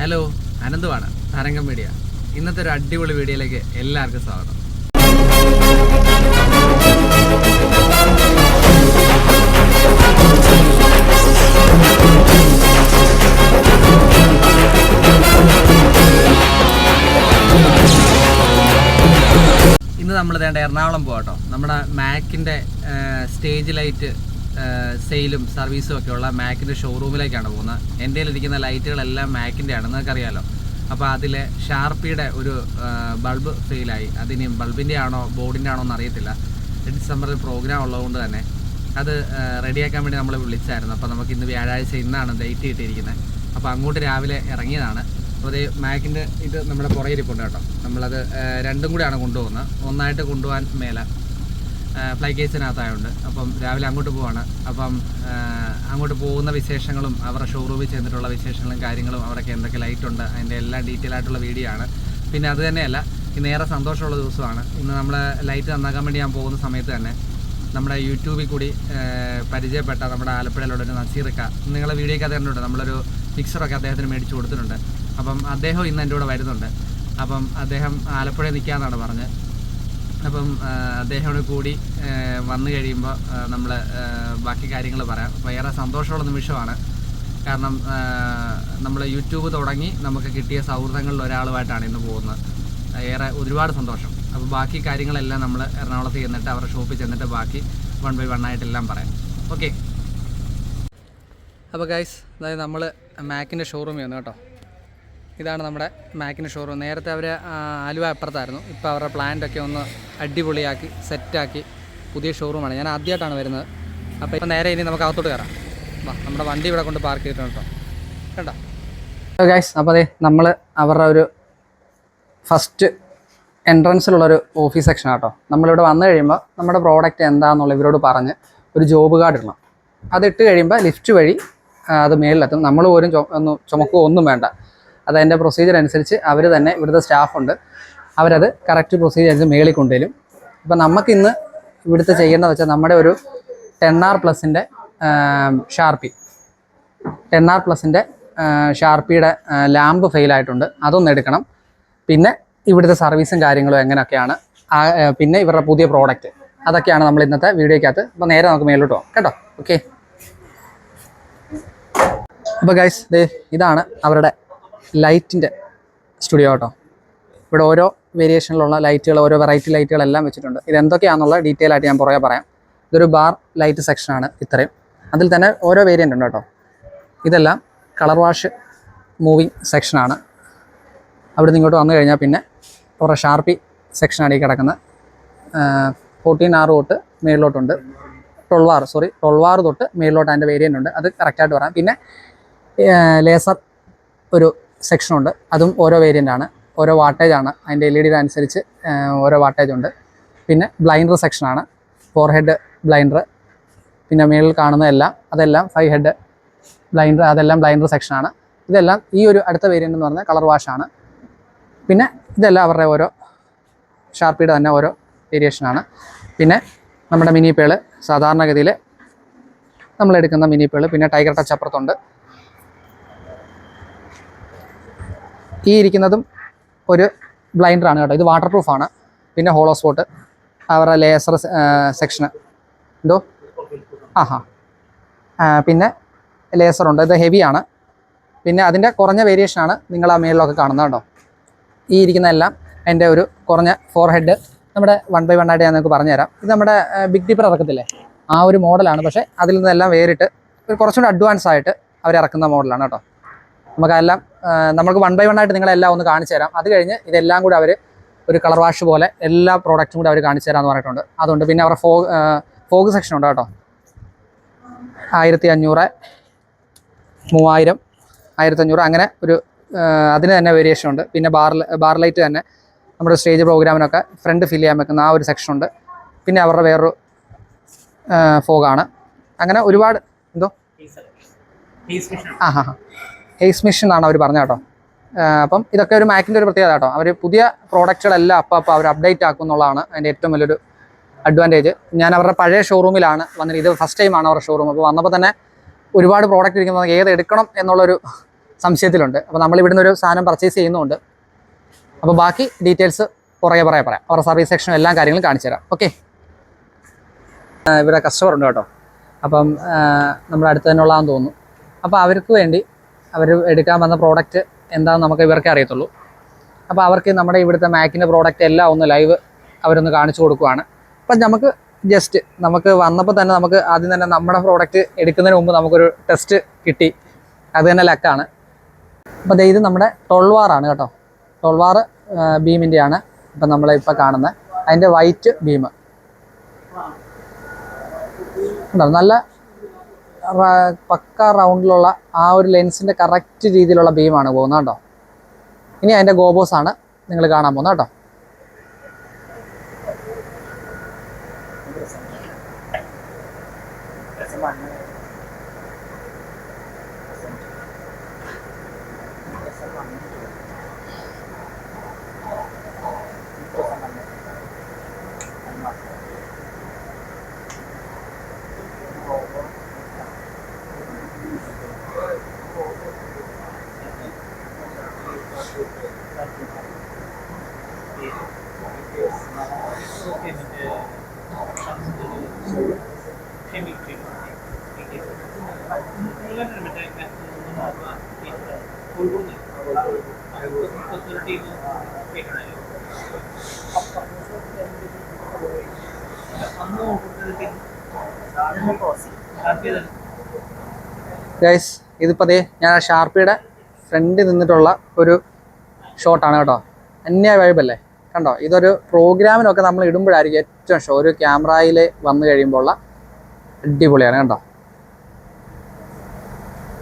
Hello, അനന്തുവാണ് തരംഗം media. ഇന്നത്തെ ഒരു അടിപൊളി വീഡിയോയിലേക്ക് എല്ലാവർക്കും സ്വാഗതം. ഇന്ന് നമ്മൾ വേണ്ട എറണാകുളം പോകട്ടോ. നമ്മുടെ മാക്കിൻ്റെ സ്റ്റേജ് ലൈറ്റ് സെയിലും സർവീസും ഒക്കെ ഉള്ള മാക്കിൻ്റെ ഷോറൂമിലേക്കാണ് പോകുന്നത്. എൻ്റെ കയ്യിലിരിക്കുന്ന ലൈറ്റുകളെല്ലാം മാക്കിൻ്റെ ആണ്, നിങ്ങൾക്കറിയാലോ. അപ്പോൾ അതിൽ ഷാർപ്പിയുടെ ഒരു ബൾബ് ഫെയിലായി. അതിന് ബൾബിൻ്റെ ആണോ ബോർഡിൻ്റെ ആണോ എന്ന് അറിയത്തില്ല. ഡിസംബറിൽ പ്രോഗ്രാം ഉള്ളതുകൊണ്ട് തന്നെ അത് റെഡിയാക്കാൻ വേണ്ടി നമ്മൾ വിളിച്ചായിരുന്നു. അപ്പോൾ നമുക്ക് ഇന്ന് വ്യാഴാഴ്ച ഇന്നാണ് ഡേറ്റ് കിട്ടിയിരിക്കുന്നത്. അപ്പോൾ അങ്ങോട്ട് രാവിലെ ഇറങ്ങിയതാണ്. അപ്പോൾ അതേ മാക്കിൻ്റെ ഇത് നമ്മുടെ പുറകിരിപ്പുണ്ട് കേട്ടോ. നമ്മളത് രണ്ടും കൂടിയാണ് കൊണ്ടുപോകുന്നത്. ഒന്നായിട്ട് കൊണ്ടുപോകാൻ മേലെ ഫ്ലൈ കേസിനകത്തായതുകൊണ്ട് അപ്പം രാവിലെ അങ്ങോട്ട് പോവാണ്. അപ്പം അങ്ങോട്ട് പോകുന്ന വിശേഷങ്ങളും അവരുടെ ഷോറൂമിൽ ചെന്നിട്ടുള്ള വിശേഷങ്ങളും കാര്യങ്ങളും അവരൊക്കെ എന്തൊക്കെ ലൈറ്റ് ഉണ്ട് അതിൻ്റെ എല്ലാം ഡീറ്റെയിൽ ആയിട്ടുള്ള വീഡിയോ ആണ്. പിന്നെ അത് തന്നെയല്ല, ഇന്ന് ഏറെ സന്തോഷമുള്ള ദിവസമാണ്. ഇന്ന് നമ്മൾ ലൈറ്റ് നന്നാക്കാൻ വേണ്ടി ഞാൻ പോകുന്ന സമയത്ത് തന്നെ നമ്മുടെ യൂട്യൂബിൽ കൂടി പരിചയപ്പെട്ട നമ്മുടെ ആലപ്പുഴയിലുള്ള ഒരു നസീർക്ക, നിങ്ങളെ വീഡിയോയ്ക്ക് അത് കണ്ടിട്ടുണ്ട്. നമ്മളൊരു പിക്ചറൊക്കെ അദ്ദേഹത്തിന് മേടിച്ച് കൊടുത്തിട്ടുണ്ട്. അപ്പം അദ്ദേഹം ഇന്ന് എൻ്റെ കൂടെ വരുന്നുണ്ട്. അപ്പം അദ്ദേഹം ആലപ്പുഴയിൽ നിൽക്കാമെന്നാണ് പറഞ്ഞത്. അപ്പം അദ്ദേഹത്തോട് കൂടി വന്നു കഴിയുമ്പോൾ നമ്മൾ ബാക്കി കാര്യങ്ങൾ പറയാം. അപ്പോൾ ഏറെ സന്തോഷമുള്ള നിമിഷമാണ്. കാരണം നമ്മൾ യൂട്യൂബ് തുടങ്ങി നമുക്ക് കിട്ടിയ സൗഹൃദങ്ങളിൽ ഒരാളുമായിട്ടാണ് ഇന്ന് പോകുന്നത്. ഏറെ ഒരുപാട് സന്തോഷം. അപ്പോൾ ബാക്കി കാര്യങ്ങളെല്ലാം നമ്മൾ എറണാകുളത്ത് ചെന്നിട്ട് അവരുടെ ഷോപ്പിൽ ചെന്നിട്ട് ബാക്കി 1 by 1 ആയിട്ടെല്ലാം പറയാം. ഓക്കെ. അപ്പോൾ ഗൈസ്, അതായത് നമ്മൾ മാക്കിൻ്റെ ഷോറൂമിൽ വന്നു കേട്ടോ. ഇതാണ് നമ്മുടെ മാക്കിൻ്റെ ഷോറൂം. നേരത്തെ അവർ ആലുവ അപ്പുറത്തായിരുന്നു. ഇപ്പോൾ അവരുടെ പ്ലാന്റൊക്കെ ഒന്ന് അടിപൊളിയാക്കി സെറ്റാക്കി പുതിയ ഷോറൂമാണ്. ഞാൻ ആദ്യമായിട്ടാണ് വരുന്നത്. അപ്പോൾ ഇപ്പോൾ നേരെ ഇനി നമുക്ക് അകത്തോട്ട് കയറാം. നമ്മുടെ വണ്ടി ഇവിടെ കൊണ്ട് പാർക്ക് ചെയ്തിട്ടുണ്ട് കേട്ടോ. കേട്ടോ ഗൈസ്, അപ്പോൾ അതെ നമ്മൾ അവരുടെ ഒരു ഫസ്റ്റ് എൻട്രൻസിലുള്ളൊരു ഓഫീസ് സെക്ഷൻ കേട്ടോ. നമ്മളിവിടെ വന്നു കഴിയുമ്പോൾ നമ്മുടെ പ്രോഡക്റ്റ് എന്താണെന്നുള്ള ഇവരോട് പറഞ്ഞ് ഒരു ജോബ് കാർഡ് ഇടണം. അതിട്ട് കഴിയുമ്പോൾ ലിഫ്റ്റ് വഴി അത് മേളിലെത്തും. നമ്മൾ പോലും ചുമക്കുകയോ ഒന്നും വേണ്ട. അതതിൻ്റെ പ്രൊസീജിയർ അനുസരിച്ച് അവർ തന്നെ, ഇവിടുത്തെ സ്റ്റാഫുണ്ട്, അവരത് കറക്റ്റ് പ്രൊസീജിയർ അനുസരിച്ച് മേളിൽ കൊണ്ടുവരും. അപ്പം നമുക്കിന്ന് ഇവിടുത്തെ ചെയ്യേണ്ടത് വെച്ചാൽ നമ്മുടെ ഒരു 10R+ ഷാർപ്പി 10R+ ഷാർപ്പിയുടെ ലാമ്പ് ഫെയിലായിട്ടുണ്ട്. അതൊന്ന് എടുക്കണം. പിന്നെ ഇവിടുത്തെ സർവീസും കാര്യങ്ങളും എങ്ങനെയൊക്കെയാണ്, പിന്നെ ഇവരുടെ പുതിയ പ്രോഡക്റ്റ്, അതൊക്കെയാണ് നമ്മൾ ഇന്നത്തെ വീഡിയോയ്ക്കകത്ത്. അപ്പോൾ നേരെ നമുക്ക് മേലോട്ട് പോകാം കേട്ടോ. ഓക്കെ. അപ്പോൾ ഗൈസ്, ഇതാണ് അവരുടെ ലൈറ്റിൻ്റെ സ്റ്റുഡിയോ കേട്ടോ. ഇവിടെ ഓരോ വേരിയേഷനിലുള്ള ലൈറ്റുകൾ, ഓരോ വെറൈറ്റി ലൈറ്റുകളെല്ലാം വെച്ചിട്ടുണ്ട്. ഇതെന്തൊക്കെയാണെന്നുള്ള ഡീറ്റെയിൽ ആയിട്ട് ഞാൻ പുറകെ പറയാം. ഇതൊരു ബാർ ലൈറ്റ് സെക്ഷനാണ് ഇത്രയും. അതിൽ തന്നെ ഓരോ വേരിയൻ്റ് ഉണ്ട് കേട്ടോ. ഇതെല്ലാം കളർ വാഷ് മൂവിങ് സെക്ഷനാണ്. അവിടെ നിന്ന് ഇങ്ങോട്ട് വന്നു കഴിഞ്ഞാൽ പിന്നെ കുറേ ഷാർപ്പി സെക്ഷനാണ് ഈ കിടക്കുന്നത്. 14R തൊട്ട് മേളിലോട്ടുണ്ട്. 12R തൊട്ട് മേളിലോട്ട് അതിൻ്റെ വേരിയൻ്റ് ഉണ്ട്. അത് കറക്റ്റായിട്ട് പറയാം. പിന്നെ ലേസർ ഒരു സെക്ഷനുണ്ട്. അതും ഓരോ വേരിയൻ്റാണ്, ഓരോ വാട്ടേജാണ്. അതിൻ്റെ LED അനുസരിച്ച് ഓരോ വാട്ടേജ് ഉണ്ട്. പിന്നെ ബ്ലൈൻഡർ സെക്ഷനാണ്, 4 ഹെഡ് ബ്ലൈൻഡർ. പിന്നെ മേളിൽ കാണുന്നതെല്ലാം അതെല്ലാം 5 ഹെഡ് ബ്ലൈൻഡർ, അതെല്ലാം ബ്ലൈൻഡർ സെക്ഷനാണ്. ഇതെല്ലാം ഈ ഒരു അടുത്ത വേരിയൻ്റ് എന്ന് പറഞ്ഞാൽ കളർ വാഷാണ്. പിന്നെ ഇതെല്ലാം അവരുടെ ഓരോ ഷാർപ്പിയുടെ തന്നെ ഓരോ വേരിയേഷനാണ്. പിന്നെ നമ്മുടെ മിനി പേള്, സാധാരണഗതിയിൽ നമ്മളെടുക്കുന്ന മിനി പേള്. പിന്നെ ടൈഗർ ടച്ച് അപ്പുറത്തുണ്ട്. ഈ ഇരിക്കുന്നതും ഒരു ബ്ലൈൻഡറാണ് കേട്ടോ. ഇത് വാട്ടർ പ്രൂഫാണ്. പിന്നെ ഹോളോ സ്പോട്ട്, അവരുടെ ലേസർ സെക്ഷന് എന്തോ പിന്നെ ലേസറുണ്ട്. ഇത് ഹെവിയാണ്. പിന്നെ അതിൻ്റെ കുറഞ്ഞ വേരിയേഷനാണ് നിങ്ങൾ ആ മേളിലൊക്കെ കാണുന്നത് കേട്ടോ. ഈ ഇരിക്കുന്നതെല്ലാം അതിൻ്റെ ഒരു കുറഞ്ഞ 4 ഹെഡ് നമ്മുടെ 1 by 1 ആയിട്ട് ഞാൻ നിങ്ങൾക്ക് പറഞ്ഞുതരാം. ഇത് നമ്മുടെ ബിഗ് ഡിപ്പർ ഇറക്കത്തില്ലേ, ആ ഒരു മോഡലാണ്. പക്ഷേ അതിൽ നിന്നെല്ലാം വേറിട്ട് ഒരു കുറച്ചുകൂടി അഡ്വാൻസ് ആയിട്ട് അവരിറക്കുന്ന മോഡലാണ് കേട്ടോ. നമുക്കെല്ലാം നമുക്ക് 1 by 1 ആയിട്ട് നിങ്ങളെല്ലാം ഒന്ന് കാണിച്ചു തരാം. അത് കഴിഞ്ഞ് ഇതെല്ലാം കൂടി അവർ ഒരു കളർ വാഷ് പോലെ എല്ലാ പ്രോഡക്റ്റും കൂടി അവർ കാണിച്ചു തരാമെന്ന് പറഞ്ഞിട്ടുണ്ട്. അതുകൊണ്ട് പിന്നെ അവരുടെ ഫോഗ് സെക്ഷൻ ഉണ്ട് കേട്ടോ. 1500, 3000, 1500 അങ്ങനെ ഒരു അതിന് തന്നെ വേരിയേഷൻ ഉണ്ട്. പിന്നെ ബാർ ലൈറ്റ് തന്നെ നമ്മുടെ സ്റ്റേജ് പ്രോഗ്രാമിനൊക്കെ ഫ്രണ്ട് ഫിൽ ചെയ്യാൻ വെക്കുന്ന ആ ഒരു സെക്ഷനുണ്ട്. പിന്നെ അവരുടെ വേറൊരു ഫോഗാണ്. അങ്ങനെ ഒരുപാട് എന്തോ ഹെയ്സ് മിഷൻ എന്നാണ് അവർ പറഞ്ഞത് കേട്ടോ. അപ്പം ഇതൊക്കെ ഒരു മാക്കിൻ്റെ ഒരു പ്രത്യേകത കേട്ടോ. അവർ പുതിയ പ്രോഡക്റ്റുകളെല്ലാം അപ്പോൾ അവർ അപ്ഡേറ്റ് ആക്കും എന്നുള്ളതാണ് അതിൻ്റെ ഏറ്റവും വലിയൊരു അഡ്വാൻറ്റേജ്. ഞാൻ അവരുടെ പഴയ ഷോറൂമിലാണ് വന്നത്. ഇത് ഫസ്റ്റ് ടൈമാണ് അവരുടെ ഷോറൂം. അപ്പോൾ വന്നപ്പോൾ തന്നെ ഒരുപാട് പ്രോഡക്റ്റ് ഇരിക്കുന്നത് ഏത് എടുക്കണം എന്നുള്ളൊരു സംശയത്തിലുണ്ട്. അപ്പോൾ നമ്മൾ ഇവിടുന്ന് ഒരു സാധനം പർച്ചേസ് ചെയ്യുന്നുണ്ട്. അപ്പോൾ ബാക്കി ഡീറ്റെയിൽസ് പുറകെ പറയാം. അവരുടെ സർവീസ് സെക്ഷനും എല്ലാ കാര്യങ്ങളും കാണിച്ചു തരാം. ഓക്കെ, ഇവിടെ കസ്റ്റമർ ഉണ്ട് കേട്ടോ. അപ്പം നമ്മുടെ അടുത്ത് തന്നെ ഉള്ളതാണെന്ന് തോന്നുന്നു. അപ്പോൾ അവർക്ക് വേണ്ടി അവർ എടുക്കാൻ വന്ന പ്രോഡക്റ്റ് എന്താണെന്ന് നമുക്ക് ഇവർക്കേ അറിയത്തുള്ളൂ. അപ്പോൾ അവർക്ക് നമ്മുടെ ഇവിടുത്തെ മാക്കിൻ്റെ പ്രോഡക്റ്റ് എല്ലാം ഒന്ന് ലൈവ് അവരൊന്ന് കാണിച്ചു കൊടുക്കുവാണ്. അപ്പം നമുക്ക് വന്നപ്പോൾ തന്നെ നമുക്ക് ആദ്യം തന്നെ നമ്മുടെ പ്രോഡക്റ്റ് എടുക്കുന്നതിന് മുമ്പ് നമുക്കൊരു ടെസ്റ്റ് കിട്ടി. അത് തന്നെ ലക്കാണ്. അപ്പോൾ ഇത് നമ്മുടെ 12 വാറാണ് കേട്ടോ. 12 വാർ ബീമിൻ്റെയാണ് ഇപ്പം നമ്മളിപ്പോൾ കാണുന്നത്. അതിൻ്റെ വൈറ്റ് ബീം ഉണ്ടോ, നല്ല പക്ക റൗണ്ടിലുള്ള ആ ഒരു ലെൻസിൻ്റെ കറക്റ്റ് രീതിയിലുള്ള ബീമാണ് പോകുന്നത് കേട്ടോ. ഇനി അതിൻ്റെ ഗോബോസാണ് നിങ്ങൾ കാണാൻ പോകുന്നത് കേട്ടോ. ഗൈസ്, ഇതിപ്പോൾ അതേ ഞാൻ ആ ഷാർപ്പിയുടെ ഫ്രണ്ടിൽ നിന്നിട്ടുള്ള ഒരു ഷോട്ടാണ് കേട്ടോ. അന്യ വൈബല്ലേ, കണ്ടോ? ഇതൊരു പ്രോഗ്രാമിനൊക്കെ നമ്മൾ ഇടുമ്പോഴായിരിക്കും ഏറ്റവും ഷോ. ഒരു ക്യാമറയിൽ വന്നു കഴിയുമ്പോൾ ഉള്ള അടിപൊളിയാണ് കേട്ടോ.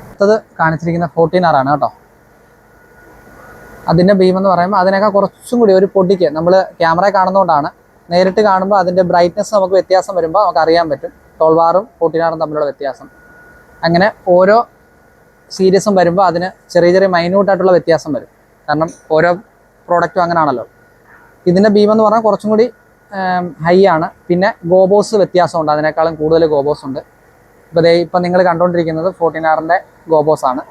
അടുത്തത് കാണിച്ചിരിക്കുന്ന 14R ആണ് കേട്ടോ. അതിൻ്റെ ബീം എന്ന് പറയുമ്പോൾ അതിനേക്കാൾ കുറച്ചും കൂടി ഒരു പൊടിക്ക് നമ്മൾ ക്യാമറ കാണുന്നതുകൊണ്ടാണ്. നേരിട്ട് കാണുമ്പോൾ അതിൻ്റെ ബ്രൈറ്റ്നസ് നമുക്ക് വ്യത്യാസം വരുമ്പോൾ നമുക്ക് അറിയാൻ പറ്റും 12R 14R തമ്മിലുള്ള വ്യത്യാസം. അങ്ങനെ ഓരോ സീരീസും വരുമ്പോൾ അതിന് ചെറിയ ചെറിയ മൈന്യൂട്ടായിട്ടുള്ള വ്യത്യാസം വരും. കാരണം ഓരോ പ്രോഡക്റ്റും അങ്ങനെയാണല്ലോ. ഇതിൻ്റെ ബീം എന്ന് പറഞ്ഞാൽ കുറച്ചും കൂടി ഹൈ ആണ്. പിന്നെ ഗോബോസ് വ്യത്യാസമുണ്ട്, അതിനേക്കാളും കൂടുതൽ ഗോബോസ് ഉണ്ട്. ഇപ്പോൾ ഇപ്പം നിങ്ങൾ കണ്ടുകൊണ്ടിരിക്കുന്നത് 14R ഗോബോസാണ്.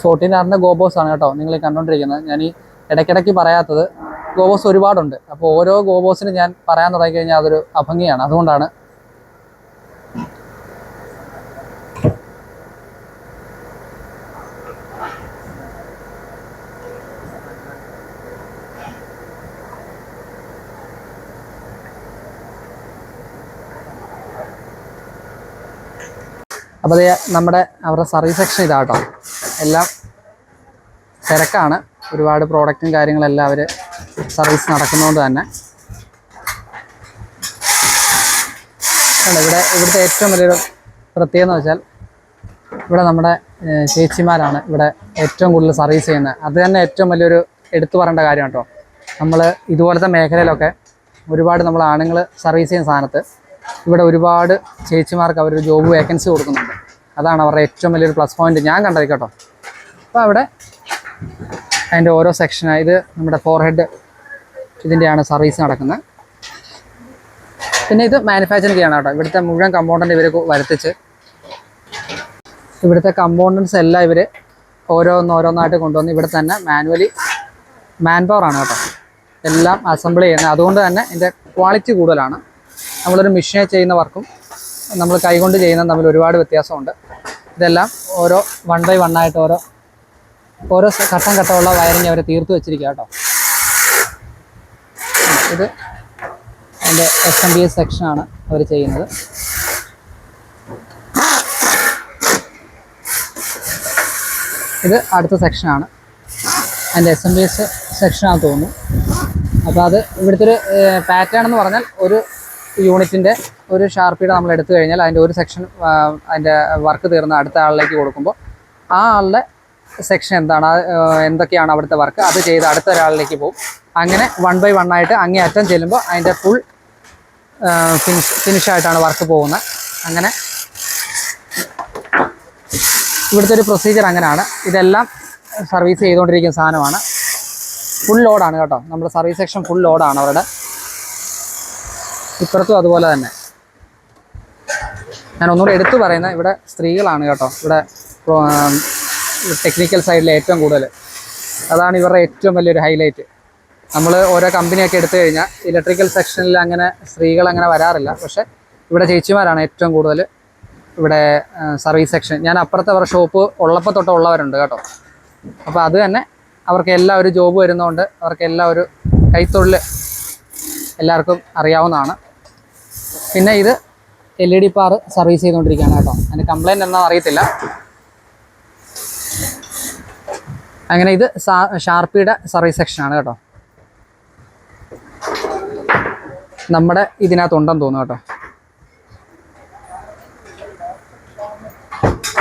ഫോർട്ടീനാറിൻ്റെ ഗോബോസ് ആണ് കേട്ടോ നിങ്ങൾ കണ്ടുകൊണ്ടിരിക്കുന്നത്. ഞാൻ ഈ ഇടയ്ക്കിടയ്ക്ക് പറയാത്തത്, ഗോബോസ് ഒരുപാടുണ്ട്. അപ്പോൾ ഓരോ ഗോബോസിന് ഞാൻ പറയാൻ തുടങ്ങിക്കഴിഞ്ഞാൽ അതൊരു അഭംഗിയാണ്. അതുകൊണ്ടാണ്. അപ്പോൾ അവരുടെ സർവീസ് സെക്ഷൻ ഇതാട്ടോ. എല്ലാം തിരക്കാണ്. ഒരുപാട് പ്രോഡക്റ്റും കാര്യങ്ങളെല്ലാം അവർ സർവീസ് നടക്കുന്നതുകൊണ്ട് തന്നെ. ഇവിടുത്തെ ഏറ്റവും വലിയൊരു പ്രത്യേകത എന്ന് വെച്ചാൽ ഇവിടെ നമ്മുടെ ചേച്ചിമാരാണ് ഇവിടെ ഏറ്റവും കൂടുതൽ സർവീസ് ചെയ്യുന്നത്. അത് തന്നെ ഏറ്റവും വലിയൊരു എടുത്തു പറയേണ്ട കാര്യം കേട്ടോ. നമ്മൾ ഇതുപോലത്തെ മേഖലയിലൊക്കെ ഒരുപാട് നമ്മൾ ആണുങ്ങൾ സർവീസ് ചെയ്യുന്ന സ്ഥാനത്ത് ഇവിടെ ഒരുപാട് ചേച്ചിമാർക്ക് അവരൊരു ജോബ് വേക്കൻസി കൊടുക്കുന്നുണ്ട്. അതാണ് അവരുടെ ഏറ്റവും വലിയൊരു പ്ലസ് പോയിന്റ് ഞാൻ കണ്ടത് കേട്ടോ. അപ്പോൾ അവിടെ അതിൻ്റെ ഓരോ സെക്ഷനായി ഇത് നമ്മുടെ ഫോർഹെഡ് ഇതിൻ്റെയാണ് സർവീസ് നടക്കുന്നത്. പിന്നെ ഇത് മാനുഫാക്ചറിങ് ചെയ്യണം കേട്ടോ. ഇവിടുത്തെ മുഴുവൻ കമ്പോണൻ്റ് ഇവർ വരുത്തിച്ച് ഇവിടുത്തെ കമ്പോണൻസ് എല്ലാം ഇവർ ഓരോന്നായിട്ട് കൊണ്ടുവന്ന് ഇവിടെ തന്നെ മാൻ പവറാണ് കേട്ടോ എല്ലാം അസംബിൾ ചെയ്യുന്നത്. അതുകൊണ്ട് തന്നെ ഇതിൻ്റെ ക്വാളിറ്റി കൂടുതലാണ്. നമ്മളൊരു മെഷീനെ ചെയ്യുന്ന വർക്കും നമ്മൾ കൈകൊണ്ട് ചെയ്യുന്നതും തമ്മിൽ ഒരുപാട് വ്യത്യാസമുണ്ട്. ഇതെല്ലാം ഓരോ 1 by 1 ആയിട്ട് ഓരോ ഘട്ടമുള്ള വയറിങ് അവർ തീർത്ത് വെച്ചിരിക്കുക കേട്ടോ. ഇത് അതിൻ്റെ SMBS സെക്ഷനാണ് അവർ ചെയ്യുന്നത്. ഇത് അടുത്ത സെക്ഷനാണ്, അതിൻ്റെ SMBS സെക്ഷനാണെന്ന് തോന്നുന്നു. അപ്പോൾ അത് ഇവിടുത്തെ ഒരു പാറ്റേൺ എന്ന് പറഞ്ഞാൽ ഒരു യൂണിറ്റിൻ്റെ ഒരു ഷാർപ്പിയുടെ നമ്മൾ എടുത്തു കഴിഞ്ഞാൽ അതിൻ്റെ ഒരു സെക്ഷൻ അതിൻ്റെ വർക്ക് തീർന്ന് അടുത്ത ആളിലേക്ക് കൊടുക്കുമ്പോൾ ആ ആളുടെ സെക്ഷൻ എന്താണ്, എന്തൊക്കെയാണ് അവിടുത്തെ വർക്ക്, അത് ചെയ്ത് അടുത്ത ഒരാളിലേക്ക് പോകും. അങ്ങനെ 1 by 1 ആയിട്ട് അങ്ങേ അറ്റം ചെല്ലുമ്പോൾ അതിൻ്റെ ഫുൾ ഫിനിഷായിട്ടാണ് വർക്ക് പോകുന്നത്. അങ്ങനെ ഇവിടുത്തെ ഒരു പ്രൊസീജിയർ അങ്ങനെയാണ്. ഇതെല്ലാം സർവീസ് ചെയ്തുകൊണ്ടിരിക്കുന്ന സാധനമാണ്. ഫുൾ ലോഡാണ് കേട്ടോ, നമ്മുടെ സർവീസ് സെക്ഷൻ ഫുൾ ലോഡാണ് അവരുടെ. ഇപ്പുറത്തും അതുപോലെ തന്നെ. ഞാൻ ഒന്നുകൂടി എടുത്തു പറയുന്നത് ഇവിടെ സ്ത്രീകളാണ് കേട്ടോ, ഇവിടെ ടെക്നിക്കൽ സൈഡിൽ ഏറ്റവും കൂടുതൽ. അതാണ് ഇവരുടെ ഏറ്റവും വലിയൊരു ഹൈലൈറ്റ്. നമ്മൾ ഓരോ കമ്പനിയൊക്കെ എടുത്തു കഴിഞ്ഞാൽ ഇലക്ട്രിക്കൽ സെക്ഷനിൽ അങ്ങനെ സ്ത്രീകൾ അങ്ങനെ വരാറില്ല. പക്ഷേ ഇവിടെ ചേച്ചിമാരാണ് ഏറ്റവും കൂടുതൽ ഇവിടെ സർവീസ് സെക്ഷൻ. ഞാൻ അപ്പുറത്തെ അവരുടെ ഷോപ്പ് ഉള്ളപ്പോൾ തൊട്ട് ഉള്ളവരുണ്ട് കേട്ടോ. അപ്പോൾ അത് തന്നെ അവർക്ക് എല്ലാ ഒരു ജോബ് വരുന്നതുകൊണ്ട് അവർക്ക് എല്ലാ ഒരു കൈത്തൊഴിൽ എല്ലാവർക്കും അറിയാവുന്നതാണ്. പിന്നെ ഇത് LED പാർ സർവീസ് ചെയ്തുകൊണ്ടിരിക്കുകയാണ് കേട്ടോ. അതിന് കംപ്ലൈൻറ്റ് എന്താണെന്ന് അറിയത്തില്ല. അങ്ങനെ ഇത് ഷാർപ്പിയുടെ സർവീസ് സെക്ഷനാണ് കേട്ടോ. നമ്മുടെ ഇതിനകത്തുണ്ടെന്ന് തോന്നുന്നു കേട്ടോ.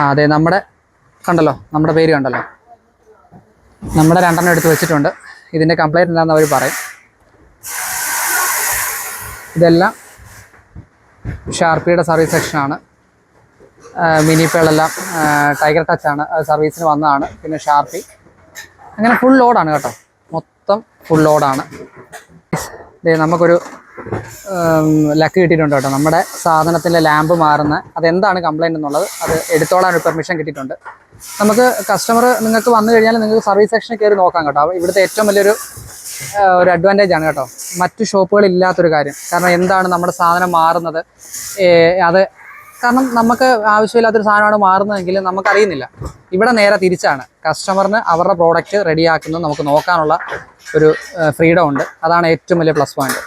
അതെ, നമ്മുടെ കണ്ടല്ലോ, നമ്മുടെ പേര് കണ്ടല്ലോ. നമ്മുടെ 2 എടുത്ത് വെച്ചിട്ടുണ്ട്. ഇതിൻ്റെ കംപ്ലൈൻറ്റ് എന്താണെന്ന് അവർ പറയും. ഇതെല്ലാം ഷാർപ്പിയുടെ സർവീസ് സെക്ഷനാണ്. മിനിപ്പേളെല്ലാം ടൈഗർ ടച്ചാണ്, അത് സർവീസിന് വന്നതാണ്. പിന്നെ ഷാർപ്പി അങ്ങനെ ഫുൾ ലോഡാണ് കേട്ടോ, മൊത്തം ഫുൾ ലോഡാണ്. നമുക്കൊരു ലക്ക് കിട്ടിയിട്ടുണ്ട് കേട്ടോ. നമ്മുടെ സാധനത്തിൻ്റെ ലാമ്പ് മാറുന്ന അതെന്താണ് കംപ്ലൈൻറ്റ് എന്നുള്ളത് അത് എടുത്തോളാൻ പെർമിഷൻ കിട്ടിയിട്ടുണ്ട്. നമുക്ക് കസ്റ്റമർ നിങ്ങൾക്ക് വന്നു കഴിഞ്ഞാൽ നിങ്ങൾക്ക് സർവീസ് സെക്ഷനിൽ കയറി നോക്കാം കേട്ടോ. ഇവിടുത്തെ ഏറ്റവും വലിയൊരു അഡ്വാൻറ്റേജ് ആണ് കേട്ടോ, മറ്റു ഷോപ്പുകളില്ലാത്തൊരു കാര്യം. കാരണം എന്താണ് നമ്മുടെ സാധനം മാറുന്നത്, അത് കാരണം നമുക്ക് ആവശ്യമില്ലാത്തൊരു സാധനമാണ് മാറുന്നതെങ്കിൽ നമുക്കറിയുന്നില്ല. ഇവിടെ നേരെ തിരിച്ചാണ്, കസ്റ്റമറിന് അവരുടെ പ്രോഡക്റ്റ് റെഡിയാക്കുന്നത് നമുക്ക് നോക്കാനുള്ള ഒരു ഫ്രീഡം ഉണ്ട്. അതാണ് ഏറ്റവും വലിയ പ്ലസ് പോയിന്റ്.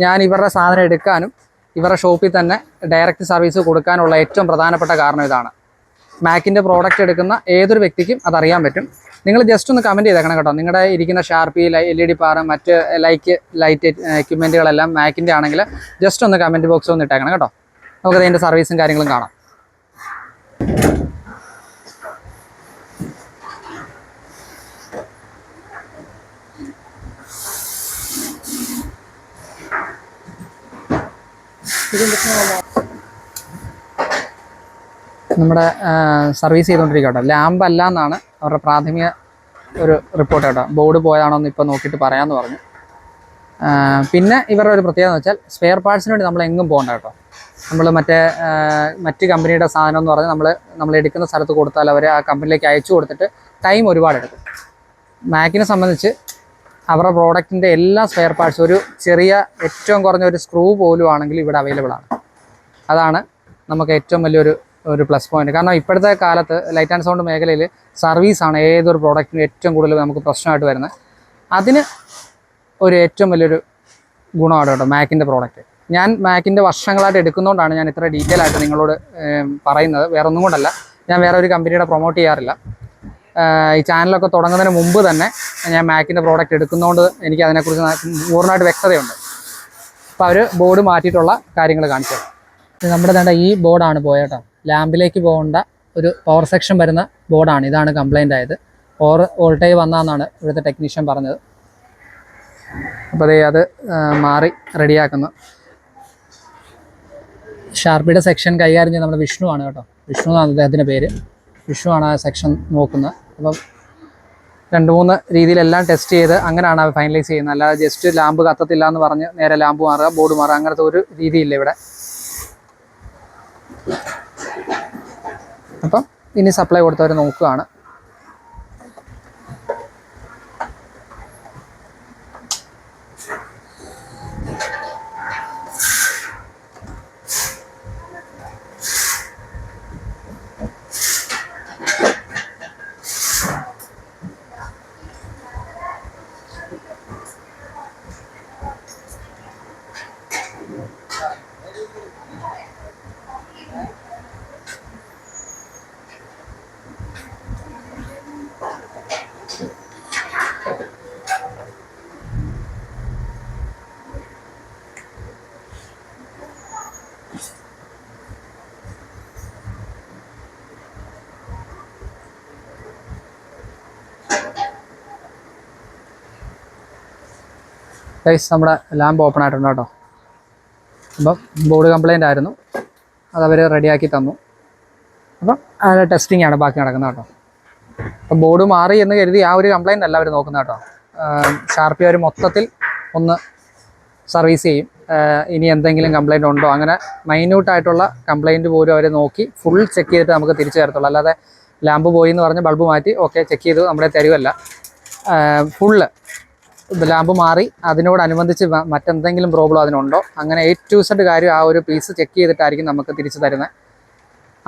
ഞാൻ ഇവരുടെ സാധനം എടുക്കാനും ഇവരുടെ ഷോപ്പിൽ തന്നെ ഡയറക്റ്റ് സർവീസ് കൊടുക്കാനുള്ള ഏറ്റവും പ്രധാനപ്പെട്ട കാരണം ഇതാണ്. മാക്കിൻ്റെ പ്രോഡക്റ്റ് എടുക്കുന്ന ഏതൊരു വ്യക്തിക്കും അതറിയാൻ പറ്റും. നിങ്ങൾ ജസ്റ്റ് ഒന്ന് കമൻറ്റ് ചെയ്തേക്കണം കേട്ടോ. നിങ്ങളുടെ ഇരിക്കുന്ന ഷാർപ്പി, LED പാർ, മറ്റ് ലൈറ്റ് എക്യുപ്മെൻറ്റുകളെല്ലാം മാക്കിൻ്റെ ആണെങ്കിൽ ജസ്റ്റ് ഒന്ന് കമൻറ്റ് ബോക്സിൽ ഒന്ന് ഇട്ടേക്കണം കേട്ടോ. നമുക്കത് അതിൻ്റെ സർവീസും കാര്യങ്ങളും കാണാം. നമ്മുടെ സർവീസ് ചെയ്തുകൊണ്ടിരിക്കുക കേട്ടോ. ലാമ്പ് അല്ല എന്നാണ് അവരുടെ പ്രാഥമിക ഒരു റിപ്പോർട്ട് കേട്ടോ. ബോർഡ് പോയതാണോ എന്ന് ഇപ്പോൾ നോക്കിയിട്ട് പറയാമെന്ന് പറഞ്ഞു. പിന്നെ ഇവരുടെ ഒരു പ്രത്യേകത എന്ന് വെച്ചാൽ സ്പെയർ പാർട്സിന് വേണ്ടി നമ്മൾ എങ്ങും പോകണ്ട കേട്ടോ. നമ്മൾ മറ്റ് കമ്പനിയുടെ സാധനം എന്ന് പറഞ്ഞാൽ നമ്മൾ എടുക്കുന്ന സ്ഥലത്ത് കൊടുത്താൽ അവർ ആ കമ്പനിയിലേക്ക് അയച്ചു കൊടുത്തിട്ട് ടൈം ഒരുപാട് എടുക്കും. മാക്കിനെ സംബന്ധിച്ച് അവരുടെ പ്രോഡക്റ്റിൻ്റെ എല്ലാ സ്പെയർ പാർട്സും ഒരു ചെറിയ ഏറ്റവും കുറഞ്ഞ ഒരു സ്ക്രൂ പോലും ആണെങ്കിൽ ഇവിടെ അവൈലബിൾ ആണ്. അതാണ് നമുക്ക് ഏറ്റവും വലിയൊരു പ്ലസ് പോയിന്റ്. കാരണം ഇപ്പോഴത്തെ കാലത്ത് ലൈറ്റ് ആൻഡ് സൗണ്ട് മേഖലയിൽ സർവീസാണ് ഏതൊരു പ്രോഡക്റ്റിനും ഏറ്റവും കൂടുതൽ നമുക്ക് പ്രശ്നമായിട്ട് വരുന്നത്. അതിന് ഒരു ഏറ്റവും വലിയൊരു ഗുണമാണ് കേട്ടോ മാക്കിൻ്റെ പ്രോഡക്റ്റ്. ഞാൻ മാക്കിൻ്റെ വർഷങ്ങളായിട്ട് എടുക്കുന്നതുകൊണ്ടാണ് ഞാൻ ഇത്ര ഡീറ്റെയിൽ ആയിട്ട് നിങ്ങളോട് പറയുന്നത്. വേറെ ഒന്നും കൊണ്ടല്ല, ഞാൻ വേറെ ഒരു കമ്പനിയുടെ പ്രൊമോട്ട് ചെയ്യാറില്ല. ഈ ചാനലൊക്കെ തുടങ്ങുന്നതിന് മുമ്പ് തന്നെ ഞാൻ മാക്കിൻ്റെ പ്രോഡക്റ്റ് എടുക്കുന്നതുകൊണ്ട് എനിക്ക് അതിനെക്കുറിച്ച് പൂർണ്ണമായിട്ട് വ്യക്തതയുണ്ട്. അപ്പോൾ അവർ ബോർഡ് മാറ്റിയിട്ടുള്ള കാര്യങ്ങൾ കാണിച്ചു. നമ്മുടെ വേണ്ട ഈ ബോർഡാണ് പോയേട്ടോ. ലാമ്പിലേക്ക് പോകേണ്ട ഒരു പവർ സെക്ഷൻ വരുന്ന ബോർഡാണ്. ഇതാണ് കംപ്ലൈൻ്റ് ആയത്. വോൾട്ടേജ് വന്നതെന്നാണ് ഇവിടുത്തെ ടെക്നീഷ്യൻ പറഞ്ഞത്. അപ്പോൾ അത് മാറി റെഡിയാക്കുന്നു. ഷാർപ്പിയുടെ സെക്ഷൻ കൈകാര്യം ചെയ്യുന്ന നമ്മുടെ വിഷ്ണു ആണ് കേട്ടോ. വിഷ്ണു എന്നാണ് അദ്ദേഹത്തിൻ്റെ പേര്. വിഷ്ണു ആണ് ആ സെക്ഷൻ നോക്കുന്നത്. അപ്പം 2-3 രീതിയിലെല്ലാം ടെസ്റ്റ് ചെയ്ത് അങ്ങനെയാണ് അവർ ഫൈനലൈസ് ചെയ്യുന്നത്. അല്ലാതെ ജസ്റ്റ് ലാമ്പ് കത്തത്തില്ല എന്ന് പറഞ്ഞ് നേരെ ലാമ്പ് മാറുക, ബോർഡ് മാറുക, അങ്ങനത്തെ ഒരു രീതിയില്ല ഇവിടെ. അപ്പം ഇനി സപ്ലൈ കൊടുത്തവർ നോക്കുകയാണ്. ഗൈസ് നമ്മുടെ ലാമ്പ് ഓപ്പൺ ആയിട്ടുണ്ട് കേട്ടോ. അപ്പം ബോർഡ് കംപ്ലൈൻ്റ് ആയിരുന്നു, അതവർ റെഡിയാക്കി തന്നു. അപ്പം അതിൻ്റെ ടെസ്റ്റിംഗ് ആണ് ബാക്കി നടക്കുന്നത് കേട്ടോ. അപ്പം ബോർഡ് മാറി എന്ന് കരുതി ആ ഒരു കംപ്ലൈൻ്റ് അല്ല അവർ നോക്കുന്നത് കേട്ടോ. ഷാർപ്പി അവർ മൊത്തത്തിൽ ഒന്ന് സർവീസ് ചെയ്യും. ഇനി എന്തെങ്കിലും കംപ്ലൈൻറ്റ് ഉണ്ടോ, അങ്ങനെ മൈന്യൂട്ടായിട്ടുള്ള കംപ്ലൈൻറ്റ് പോലും അവർ നോക്കി ഫുൾ ചെക്ക് ചെയ്തിട്ട് നമുക്ക് തിരിച്ചു തരത്തുള്ളൂ. അല്ലാതെ ലാമ്പ് പോയി എന്ന് പറഞ്ഞ് ബൾബ് മാറ്റി ഓക്കെ ചെക്ക് ചെയ്ത് നമ്മളെ തരുമല്ല. ഫുള്ള് ലാമ്പ് മാറി അതിനോടനുബന്ധിച്ച് മറ്റെന്തെങ്കിലും പ്രോബ്ലം അതിനുണ്ടോ, അങ്ങനെ A to Z കാര്യം ആ ഒരു പീസ് ചെക്ക് ചെയ്തിട്ടായിരിക്കും നമുക്ക് തിരിച്ചു തരുന്നത്.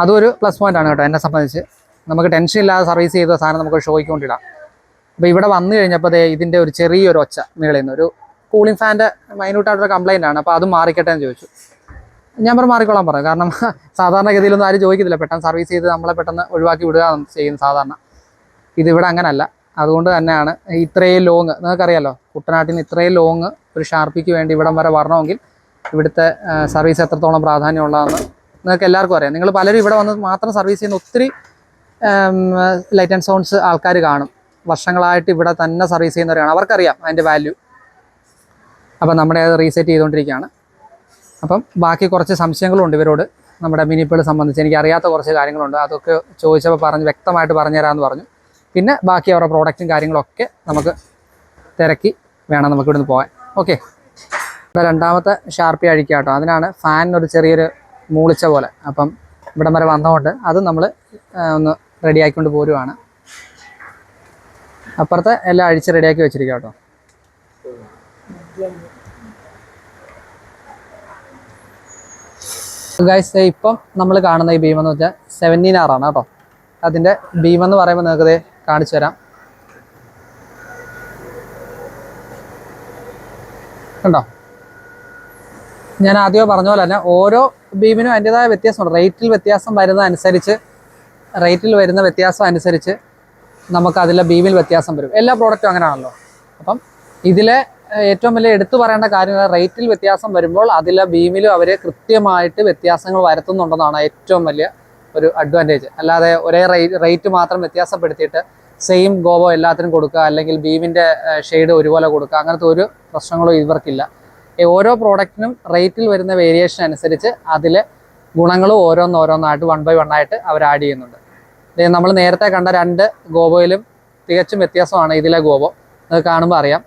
അതൊരു പ്ലസ് പോയിൻ്റ് ആണ് കേട്ടോ എന്നെ സംബന്ധിച്ച്. നമുക്ക് ടെൻഷൻ ഇല്ലാതെ സർവീസ് ചെയ്ത സാധനം നമുക്ക് ഷോയ്ക്ക് കൊണ്ടിടാം. അപ്പോൾ ഇവിടെ വന്നു കഴിഞ്ഞപ്പോൾ ഇതിൻ്റെ ഒരു ചെറിയൊരു ഒച്ച മുകളിൽ നിന്ന് ഒരു കൂളിംഗ് ഫാൻ്റെ മൈന്യൂട്ടായിട്ടൊരു കംപ്ലൈൻ്റ് ആണ്. അപ്പോൾ അത് മാറിക്കട്ടെ എന്ന് ചോദിച്ചു. ഞാൻ പറഞ്ഞു മാറിക്കോളാൻ പറഞ്ഞു. കാരണം സാധാരണഗതിയിലൊന്നും ആരും ചോദിക്കത്തില്ല, പെട്ടെന്ന് സർവീസ് ചെയ്ത് നമ്മളെ പെട്ടെന്ന് ഒഴിവാക്കി വിടുക ചെയ്യും സാധാരണ. ഇതിവിടെ അങ്ങനല്ല. അതുകൊണ്ട് തന്നെയാണ് ഇത്രയും ലോങ്, നിങ്ങൾക്കറിയാലോ കുട്ടനാട്ടിൽ നിന്ന് ഇത്രയും ലോങ് ഒരു ഷാർപ്പിക്ക് വേണ്ടി ഇവിടം വരെ വരണമെങ്കിൽ ഇവിടുത്തെ സർവീസ് എത്രത്തോളം പ്രാധാന്യമുള്ളതെന്ന് നിങ്ങൾക്ക് എല്ലാവർക്കും അറിയാം. നിങ്ങൾ പലരും ഇവിടെ വന്ന് മാത്രം സർവീസ് ചെയ്യുന്ന ഒത്തിരി ലൈറ്റ് ആൻഡ് സൗണ്ട്സ് ആൾക്കാർ കാണും. വർഷങ്ങളായിട്ട് ഇവിടെ തന്നെ സർവീസ് ചെയ്യുന്നവരാണ്, അവർക്കറിയാം അതിൻ്റെ വാല്യൂ. അപ്പം നമ്മുടെ അത് റീസെറ്റ് ചെയ്തുകൊണ്ടിരിക്കുകയാണ്. അപ്പം ബാക്കി കുറച്ച് സംശയങ്ങളുണ്ട് ഇവരോട്, നമ്മുടെ മിനിപ്പുകൾ സംബന്ധിച്ച് എനിക്ക് അറിയാത്ത കുറച്ച് കാര്യങ്ങളുണ്ട്. അതൊക്കെ ചോദിച്ചപ്പോൾ വ്യക്തമായിട്ട് പറഞ്ഞു തരാമെന്ന് പറഞ്ഞു. പിന്നെ ബാക്കി അവരുടെ പ്രോഡക്റ്റും കാര്യങ്ങളൊക്കെ നമുക്ക് തിരക്കി വേണം നമുക്ക് ഇവിടുന്ന് പോകാൻ. ഓക്കെ, രണ്ടാമത്തെ ഷാർപ്പി അഴിക്കുക കേട്ടോ. അതിനാണ് ഫാനിനൊരു ചെറിയൊരു മൂളിച്ച പോലെ. അപ്പം ഇവിടം വരെ വന്നതുകൊണ്ട് അത് നമ്മൾ ഒന്ന് റെഡിയാക്കിക്കൊണ്ട് പോരുവാണ്. അപ്പുറത്തെ എല്ലാം അഴിച്ച് റെഡിയാക്കി വെച്ചിരിക്കുക കേട്ടോ. ഗൈസ് ഇപ്പം നമ്മൾ കാണുന്ന ഈ ബീം എന്ന് വെച്ചാൽ 17R ആണ് കേട്ടോ. അതിൻ്റെ ബീമെന്ന് പറയുമ്പോൾ നിങ്ങൾക്ക് കാണിച്ചു തരാം. കണ്ടോ, ഞാൻ ആദ്യമേ പറഞ്ഞ പോലെ തന്നെ ഓരോ ബീമിനും അതിൻ്റെതായ വ്യത്യാസമുണ്ട്. റേറ്റിൽ വരുന്ന വ്യത്യാസം അനുസരിച്ച് നമുക്ക് അതിലെ ബീമിൽ വ്യത്യാസം വരും. എല്ലാ പ്രോഡക്റ്റും അങ്ങനെയാണല്ലോ. അപ്പം ഇതിലെ ഏറ്റവും വലിയ എടുത്തു പറയേണ്ട കാര്യങ്ങൾ, റേറ്റിൽ വ്യത്യാസം വരുമ്പോൾ അതിലെ ബീമിലും അവർ കൃത്യമായിട്ട് വ്യത്യാസങ്ങൾ വരുത്തുന്നുണ്ടെന്നാണ് ഏറ്റവും വലിയ ഒരു അഡ്വാൻറ്റേജ്. അല്ലാതെ ഒരേ റേറ്റ് മാത്രം വ്യത്യാസപ്പെടുത്തിയിട്ട് സെയിം ഗോബോ എല്ലാത്തിനും കൊടുക്കുക, അല്ലെങ്കിൽ ബീമിൻ്റെ ഷെയ്ഡ് ഒരുപോലെ കൊടുക്കുക, അങ്ങനത്തെ ഒരു പ്രശ്നങ്ങളും ഇവർക്കില്ല. ഓരോ പ്രോഡക്റ്റിനും റേറ്റിൽ വരുന്ന വേരിയേഷൻ അനുസരിച്ച് അതിലെ ഗുണങ്ങളും ഓരോന്നോരോന്നായിട്ട് 1 by 1 ആയിട്ട് അവർ ആഡ് ചെയ്യുന്നുണ്ട്. നമ്മൾ നേരത്തെ കണ്ട 2 ഗോബോയിലും തികച്ചും വ്യത്യാസമാണ് ഇതിലെ ഗോബോ. അത് കാണുമ്പോൾ അറിയാം.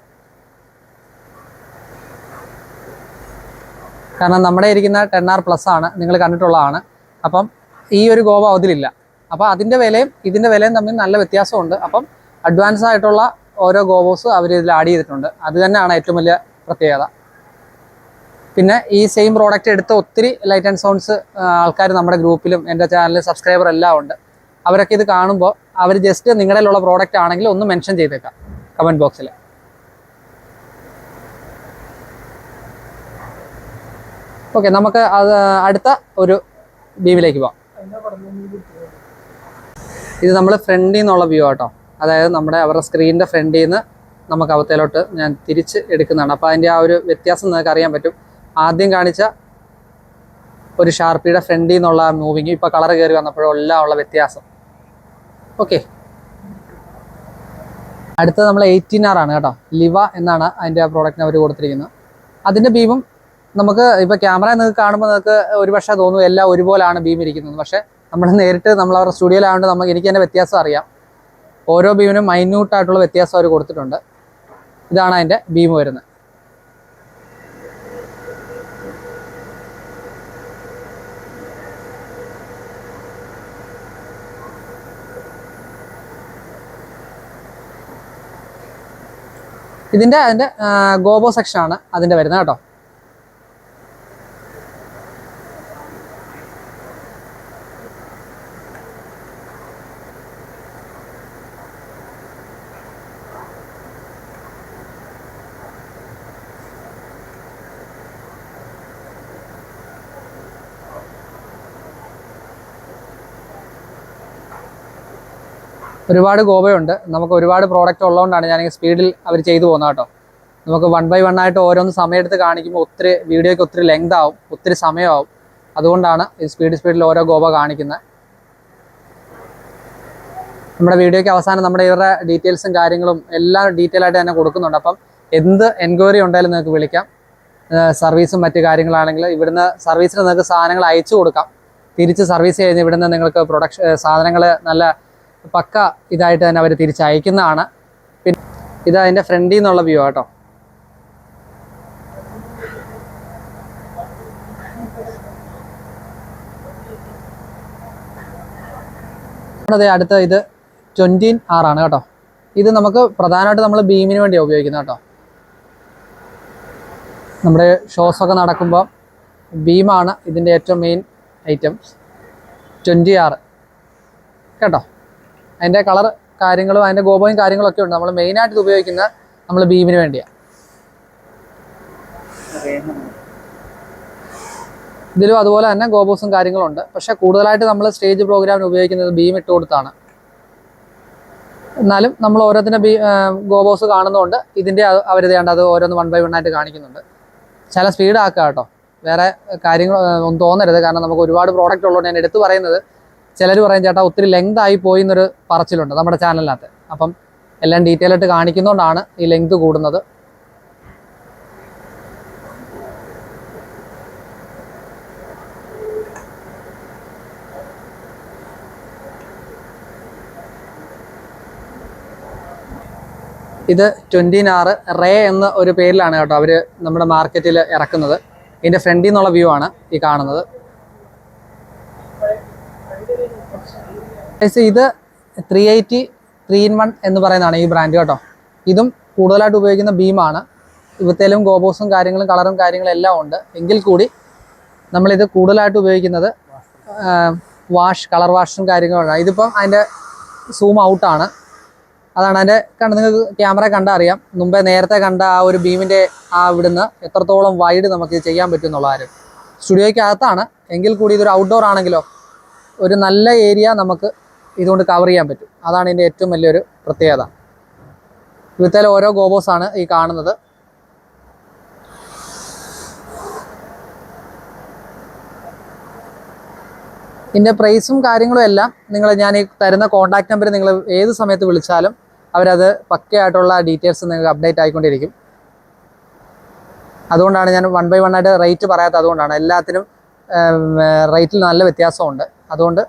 കാരണം നമ്മുടെ ഇരിക്കുന്ന 10R+ ആണ്, നിങ്ങൾ കണ്ടിട്ടുള്ളതാണ്. അപ്പം ഈ ഒരു ഗോബോ അതിലില്ല. അപ്പോൾ അതിൻ്റെ വിലയും ഇതിൻ്റെ വിലയും തമ്മിൽ നല്ല വ്യത്യാസമുണ്ട്. അപ്പം അഡ്വാൻസ് ആയിട്ടുള്ള ഓരോ ഗോബോസ് അവർ ഇതിൽ ആഡ് ചെയ്തിട്ടുണ്ട്. അത് തന്നെയാണ് ഏറ്റവും വലിയ പ്രത്യേകത. പിന്നെ ഈ സെയിം പ്രോഡക്റ്റ് എടുത്ത ഒത്തിരി ലൈറ്റ് ആൻഡ് സൗണ്ട്സ് ആൾക്കാർ നമ്മുടെ ഗ്രൂപ്പിലും എൻ്റെ ചാനലിൽ സബ്സ്ക്രൈബർ എല്ലാം ഉണ്ട്. അവരൊക്കെ ഇത് കാണുമ്പോൾ അവർ ജസ്റ്റ് നിങ്ങളുടെയുള്ള പ്രോഡക്റ്റ് ആണെങ്കിൽ ഒന്ന് മെൻഷൻ ചെയ്തേക്കാം കമൻറ്റ് ബോക്സിൽ. ഓക്കെ, നമുക്ക് അത് അടുത്ത ഒരു ബീമിലേക്ക് പോകാം. ഇത് നമ്മൾ ഫ്രണ്ടിൽ നിന്നുള്ള വ്യൂ ആട്ടോ. അതായത് അവരുടെ സ്ക്രീനിൻ്റെ ഫ്രണ്ടിൽ നിന്ന് നമുക്ക് അവത്തേലോട്ട് ഞാൻ തിരിച്ച് എടുക്കുന്നതാണ്. അപ്പോൾ അതിൻ്റെ ആ ഒരു വ്യത്യാസം നിങ്ങൾക്ക് അറിയാൻ പറ്റും. ആദ്യം കാണിച്ച ഒരു ഷാർപ്പിയുടെ ഫ്രണ്ടിൽ നിന്നുള്ള മൂവിങ് ഇപ്പോൾ കളർ കയറി വന്നപ്പോഴും എല്ലാം ഉള്ള വ്യത്യാസം. ഓക്കെ, അടുത്തത് നമ്മൾ 18R ആണ് കേട്ടോ. ലിവ എന്നാണ് അതിൻ്റെ ആ പ്രോഡക്റ്റിന് അവർ കൊടുത്തിരിക്കുന്നത്. അതിൻ്റെ ബീമും നമുക്ക് ഇപ്പോൾ ക്യാമറ നിങ്ങൾക്ക് കാണുമ്പോൾ നിങ്ങൾക്ക് ഒരു പക്ഷേ തോന്നും എല്ലാം ഒരുപോലെയാണ് ബീം ഇരിക്കുന്നത്. പക്ഷേ നമ്മൾ നേരിട്ട് അവരുടെ സ്റ്റുഡിയോയിലായതുകൊണ്ട് എനിക്ക് അതിൻ്റെ വ്യത്യാസം അറിയാം. ഓരോ ബീമിനും മൈന്യൂട്ടായിട്ടുള്ള വ്യത്യാസം അവർ കൊടുത്തിട്ടുണ്ട്. ഇതാണ് അതിൻ്റെ ബീം വരുന്നത്. അതിൻ്റെ ഗോബോ സെക്ഷനാണ് അതിൻ്റെ വരുന്നത് കേട്ടോ. ഒരുപാട് ഗോബയുണ്ട്. നമുക്ക് ഒരുപാട് പ്രോഡക്റ്റ് ഉള്ളതുകൊണ്ടാണ് ഞാൻ സ്പീഡിൽ അവർ ചെയ്തു പോകുന്നത് കേട്ടോ. നമുക്ക് 1 by 1 ആയിട്ട് ഓരോന്ന് സമയമെടുത്ത് കാണിക്കുമ്പോൾ വീഡിയോയ്ക്ക് ഒത്തിരി ലെങ്ത് ആവും, ഒത്തിരി സമയമാവും. അതുകൊണ്ടാണ് ഈ സ്പീഡിൽ ഓരോ ഗോബ കാണിക്കുന്നത്. നമ്മുടെ വീഡിയോയ്ക്ക് അവസാനം ഇവരുടെ ഡീറ്റെയിൽസും കാര്യങ്ങളും എല്ലാം ഡീറ്റെയിൽ ആയിട്ട് തന്നെ കൊടുക്കുന്നുണ്ട്. അപ്പം എന്ത് എൻക്വയറി ഉണ്ടെങ്കിലും നിങ്ങൾക്ക് വിളിക്കാം. സർവീസും മറ്റു കാര്യങ്ങളാണെങ്കിൽ ഇവിടുന്ന് സർവീസിന് നിങ്ങൾക്ക് സാധനങ്ങൾ അയച്ചു കൊടുക്കാം. തിരിച്ച് സർവീസ് കഴിഞ്ഞ് ഇവിടുന്ന് നിങ്ങൾക്ക് സാധനങ്ങൾ നല്ല പക്ക ഇതായിട്ട് തന്നെ അവർ തിരിച്ചയക്കുന്നതാണ്. പിന്നെ ഇത് അതിൻ്റെ ഫ്രണ്ടിൽ നിന്നുള്ള വ്യൂ കേട്ടോ. അടുത്ത ഇത് 20R ആണ് കേട്ടോ. ഇത് നമുക്ക് പ്രധാനമായിട്ട് നമ്മൾ ബീമിന് വേണ്ടിയാണ് ഉപയോഗിക്കുന്നത് കേട്ടോ. നമ്മുടെ ഷോസൊക്കെ നടക്കുമ്പോൾ ബീമാണ് ഇതിൻ്റെ ഏറ്റവും മെയിൻ ഐറ്റംസ്. 20R കേട്ടോ. അതിൻ്റെ കളർ കാര്യങ്ങളും അതിൻ്റെ ഗോപവും കാര്യങ്ങളൊക്കെ ഉണ്ട്. നമ്മൾ മെയിനായിട്ട് ഇത് ഉപയോഗിക്കുന്നത് നമ്മൾ ബീമിന് വേണ്ടിയാണ്. ഇതിലും അതുപോലെ തന്നെ ഗോബോസും കാര്യങ്ങളുണ്ട്. പക്ഷേ കൂടുതലായിട്ട് നമ്മൾ സ്റ്റേജ് പ്രോഗ്രാമിന് ഉപയോഗിക്കുന്നത് ബീം ഇട്ട് കൊടുത്താണ്. എന്നാലും നമ്മൾ ഓരോത്തിൻ്റെ ഗോബോസ് കാണുന്നതുകൊണ്ട് ഇതിൻ്റെ അവരിത് വേണ്ട അത് ഓരോന്ന് 1 by 1 ആയിട്ട് കാണിക്കുന്നുണ്ട്. ചില സ്പീഡ് ആക്കുക കേട്ടോ. വേറെ കാര്യങ്ങൾ ഒന്നും തോന്നരുത്. കാരണം നമുക്ക് ഒരുപാട് പ്രോഡക്റ്റ് ഉള്ളതുകൊണ്ട് ഞാൻ എടുത്തു പറയുന്നത്. ചിലർ പറയും ചേട്ടാ ഒത്തിരി ലെങ്ത് ആയി പോയി എന്നൊരു പറച്ചിലുണ്ട് നമ്മുടെ ചാനലിനകത്ത്. അപ്പം എല്ലാം ഡീറ്റെയിൽ ആയിട്ട് കാണിക്കുന്നതുകൊണ്ടാണ് ഈ ലെങ്ത് കൂടുന്നത്. ഇത് 20R റേ എന്ന ഒരു പേരിലാണ് കേട്ടോ അവർ നമ്മുടെ മാർക്കറ്റിൽ ഇറക്കുന്നത്. ഇതിൻ്റെ ഫ്രണ്ടിൽ നിന്നുള്ള വ്യൂ ആണ് ഈ കാണുന്നത്. ഇത് 380 3-in-1 എന്ന് പറയുന്നതാണ് ഈ ബ്രാൻഡ് കേട്ടോ. ഇതും കൂടുതലായിട്ട് ഉപയോഗിക്കുന്ന ബീമാണ്. ഇവത്തേലും ഗോബോസും കാര്യങ്ങളും കളറും കാര്യങ്ങളും എല്ലാം ഉണ്ട്. എങ്കിൽ കൂടി നമ്മളിത് കൂടുതലായിട്ട് ഉപയോഗിക്കുന്നത് കളർ വാഷും കാര്യങ്ങളുമാണ്. ഇതിപ്പം അതിൻ്റെ സൂം ഔട്ടാണ്. അതാണ് അതിൻ്റെ നിങ്ങൾക്ക് ക്യാമറ കണ്ടാൽ അറിയാം. മുമ്പേ നേരത്തെ കണ്ട ആ ഒരു ബീമിൻ്റെ ആ ഇവിടുന്ന് എത്രത്തോളം വൈഡ് നമുക്ക് ചെയ്യാൻ പറ്റും എന്നുള്ള കാര്യം. സ്റ്റുഡിയോയ്ക്കകത്താണ് എങ്കിൽ കൂടി ഇതൊരു ഔട്ട്ഡോർ ആണെങ്കിലോ ഒരു നല്ല ഏരിയ നമുക്ക് ഇതുകൊണ്ട് കവർ ചെയ്യാൻ പറ്റും. അതാണ് ഇതിൻ്റെ ഏറ്റവും വലിയൊരു പ്രത്യേകത. ഇവിടുത്തെ ഓരോ ഗോബോസാണ് ഈ കാണുന്നത്. ഇതിൻ്റെ പ്രൈസും കാര്യങ്ങളും എല്ലാം ഞാൻ ഈ തരുന്ന കോൺടാക്ട് നമ്പർ നിങ്ങൾ ഏത് സമയത്ത് വിളിച്ചാലും അവരത് പക്കയായിട്ടുള്ള ഡീറ്റെയിൽസ് നിങ്ങൾക്ക് അപ്ഡേറ്റ് ആയിക്കൊണ്ടിരിക്കും. അതുകൊണ്ടാണ് ഞാൻ 1 by 1 ആയിട്ട് റേറ്റ് പറയാത്തത്. അതുകൊണ്ടാണ് എല്ലാത്തിനും റേറ്റിൽ നല്ല വ്യത്യാസമുണ്ട്. അതുകൊണ്ട്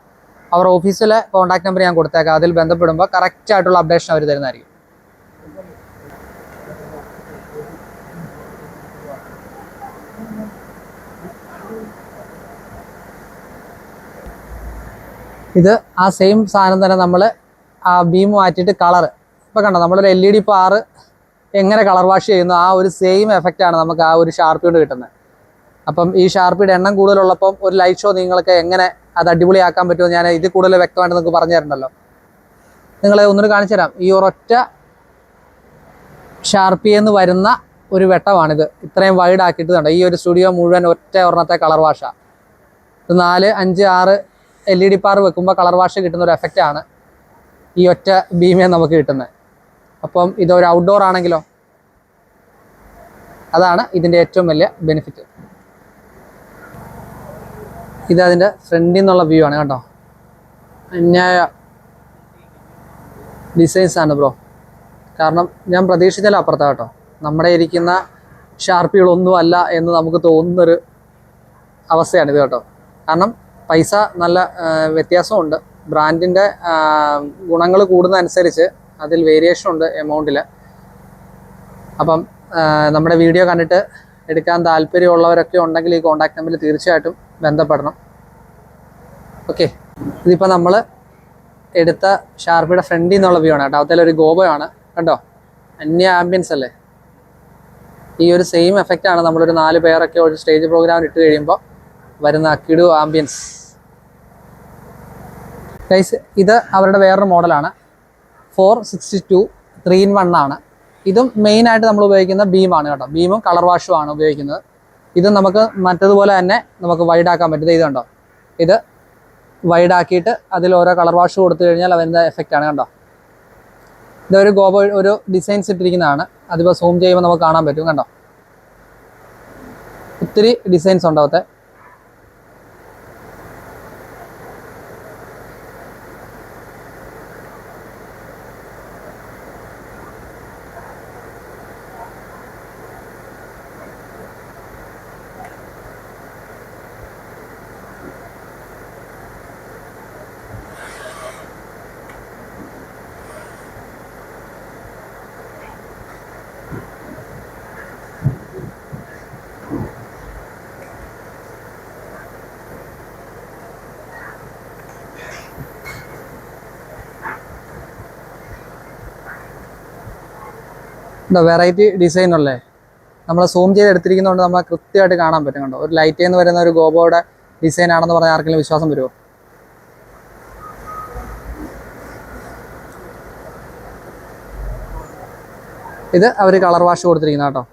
അവർ ഓഫീസിലെ കോൺടാക്ട് നമ്പർ ഞാൻ കൊടുത്തേക്കാം. അതിൽ ബന്ധപ്പെടുമ്പോൾ കറക്റ്റ് ആയിട്ടുള്ള അപ്ഡേഷൻ അവർ തരുന്നതായിരിക്കും. ഇത് ആ സെയിം സാധനം തന്നെ നമ്മൾ ആ ബീം മാറ്റിയിട്ട് കളറ് ഇപ്പോൾ കണ്ടോ. നമ്മളൊരു LED പാർ എങ്ങനെ കളർ വാഷ് ചെയ്യുന്നു ആ ഒരു സെയിം എഫക്റ്റാണ് നമുക്ക് ആ ഒരു ഷാർപ്പി കൊണ്ട് കിട്ടുന്നത്. അപ്പം ഈ ഷാർപ്പിയുടെ എണ്ണം കൂടുതലുള്ളപ്പം ഒരു ലൈറ്റ് ഷോ നിങ്ങൾക്ക് എങ്ങനെ അത് അടിപൊളിയാക്കാൻ പറ്റുമോ ഞാൻ ഇത് കൂടുതൽ വ്യക്തമായിട്ട് നിങ്ങൾക്ക് പറഞ്ഞു തരണ്ടല്ലോ. നിങ്ങളെ ഒന്നുകൂടി കാണിച്ചു തരാം. ഈ ഒരൊറ്റ ഷാർപ്പി എന്ന് വരുന്ന ഒരു വെട്ടമാണിത്. ഇത്രയും വൈഡ് ആക്കിയിട്ട് കണ്ടോ. ഈ ഒരു സ്റ്റുഡിയോ മുഴുവൻ ഒറ്റ ഒരെണ്ണത്തെ കളർ വാഷാണ്. ഇത് 4, 5, 6 LED പാർ വെക്കുമ്പോൾ കളർ വാഷ് കിട്ടുന്ന ഒരു എഫക്റ്റാണ് ഈ ഒറ്റ ബീമേ നമുക്ക് കിട്ടുന്നത്. അപ്പം ഇതൊരു ഔട്ട്ഡോർ ആണെങ്കിലോ അതാണ് ഇതിൻ്റെ ഏറ്റവും വലിയ ബെനിഫിറ്റ്. ഇതതിൻ്റെ ഫ്രണ്ടിൽ നിന്നുള്ള വ്യൂ ആണ് കേട്ടോ. അന്യായ ഡിസൈൻസ് ആണ് ബ്രോ. കാരണം ഞാൻ പ്രതീക്ഷിച്ചാലും അപ്പുറത്താണ് കേട്ടോ. നമ്മുടെ ഇരിക്കുന്ന ഷാർപ്പികളൊന്നും അല്ല എന്ന് നമുക്ക് തോന്നുന്നൊരു അവസ്ഥയാണിത് കേട്ടോ. കാരണം പൈസ നല്ല വ്യത്യാസമുണ്ട്. ബ്രാൻഡിൻ്റെ ഗുണങ്ങൾ കൂടുന്നതനുസരിച്ച് അതിൽ വേരിയേഷൻ ഉണ്ട് എമൗണ്ടിൽ. അപ്പം നമ്മുടെ വീഡിയോ കണ്ടിട്ട് എടുക്കാൻ താല്പര്യമുള്ളവരൊക്കെ ഉണ്ടെങ്കിൽ ഈ കോൺടാക്ട് നമ്പറിൽ തീർച്ചയായിട്ടും ബന്ധപ്പെടണം. ഓക്കെ. ഇതിപ്പോൾ നമ്മൾ എടുത്ത ഷാർപ്പിയുടെ ഫ്രണ്ടിൽ നിന്നുള്ള വ്യൂ ആണ് കേട്ടോ. അതിലൊരു ഗോബയാണ് കണ്ടോ. അന്യ ആംബിയൻസ് അല്ലേ. ഈ ഒരു സെയിം എഫക്റ്റാണ് നമ്മളൊരു 4 പേരൊക്കെ ഒരു സ്റ്റേജ് പ്രോഗ്രാം ഇട്ട് കഴിയുമ്പോൾ വരുന്ന കിടു ആംബിയൻസ്. ഗൈസ് ഇത് അവരുടെ വേറൊരു മോഡലാണ്. 462 3-in-1 ആണ്. ഇതും മെയിനായിട്ട് നമ്മൾ ഉപയോഗിക്കുന്ന ബീമാണ് കേട്ടോ. ബീമും കളർ വാഷും ആണ് ഉപയോഗിക്കുന്നത്. ഇത് നമുക്ക് മറ്റതുപോലെ തന്നെ നമുക്ക് വൈഡ് ആക്കാൻ പറ്റും. ഇത് കണ്ടോ. ഇത് വൈഡ് ആക്കിയിട്ട് അതിൽ ഓരോ കളർ വാഷ് കൊടുത്തു കഴിഞ്ഞാൽ അതിൻ്റെ എഫക്റ്റാണ് കണ്ടോ. ഇതൊരു ഒരു ഡിസൈൻസ് ഇട്ടിരിക്കുന്നതാണ്. അതിപ്പോൾ സൂം ചെയ്യുമ്പോൾ നമുക്ക് കാണാൻ പറ്റും കണ്ടോ. ഒത്തിരി ഡിസൈൻസ് ഉണ്ടാവത്തെ. എന്താ വെറൈറ്റി ഡിസൈൻ അല്ലേ, നമ്മൾ സൂം ചെയ്ത് എടുത്തിരിക്കുന്നതുകൊണ്ട് നമ്മൾ കൃത്യമായിട്ട് കാണാൻ പറ്റും. കണ്ടോ, ഒരു ലൈറ്റ് എന്ന് പറയുന്ന ഒരു ഗോബോയുടെ ഡിസൈൻ ആണെന്ന് പറഞ്ഞാൽ ആർക്കെങ്കിലും വിശ്വാസം വരുമോ? ഇത് അവർ കളർ വാഷ് കൊടുത്തിരിക്കുന്ന കേട്ടോ.